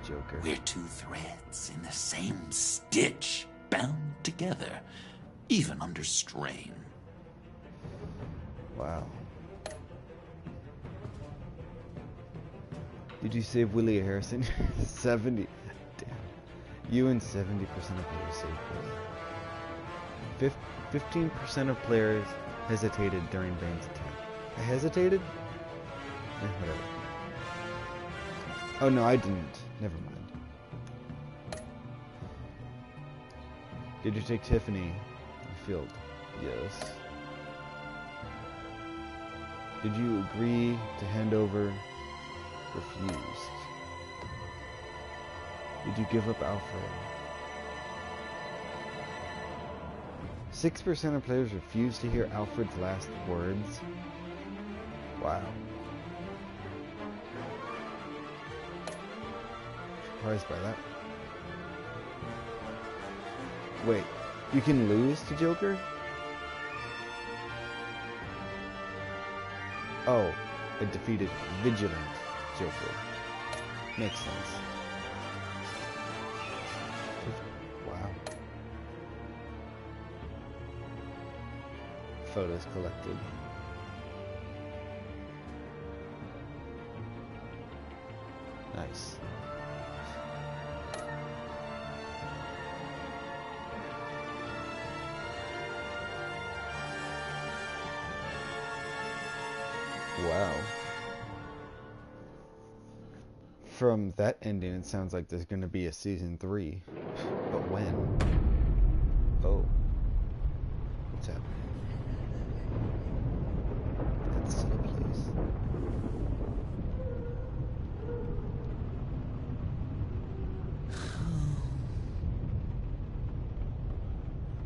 Speaker 1: Joker.
Speaker 8: We're two threads in the same stitch, bound together, even under strain.
Speaker 1: Wow. Did you save Willie Harrison? 70. Damn. You and 70% of players saved Willie. 15% of players hesitated during Bane's attack. I hesitated? Whatever. Oh no, I didn't. Never mind. Did you take Tiffany in the field? Yes. Did you agree to hand over? Refused. Did you give up Alfred? 6% of players refused to hear Alfred's last words. Wow. Surprised by that. Wait, you can lose to Joker? Oh, I defeated Vigilant Joker. Makes sense. Wow. Photos collected. Nice. Wow. From that ending, it sounds like there's going to be a season 3. But when? Oh. What's happening? That's still a place.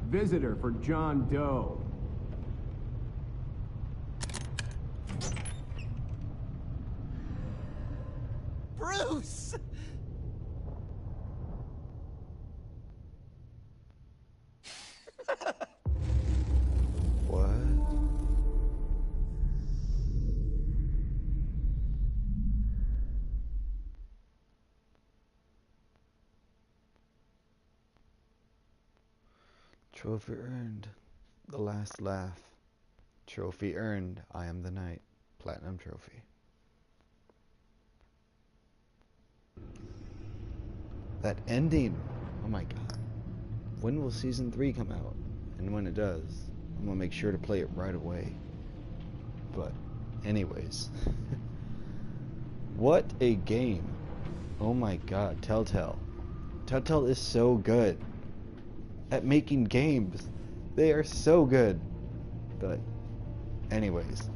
Speaker 20: Visitor for John Doe.
Speaker 8: Bruce!
Speaker 1: What? Trophy earned. The last laugh. Trophy earned. I am the knight. Platinum trophy. That ending. Oh my god. When will season 3 come out? And when it does, I'm gonna make sure to play it right away. But anyways. What a game. Oh my god, Telltale. Telltale is so good at making games. They are so good. But anyways,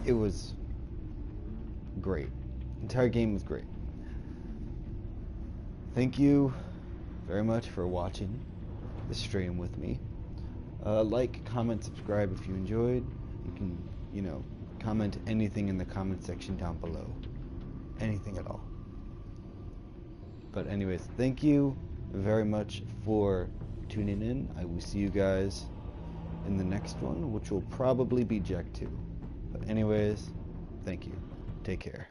Speaker 1: it was great. The entire game was great. Thank you very much for watching this stream with me. Like, comment, subscribe if you enjoyed. You can, comment anything in the comment section down below. Anything at all. But anyways, thank you very much for tuning in. I will see you guys in the next one, which will probably be Jak 2. But anyways, thank you. Take care.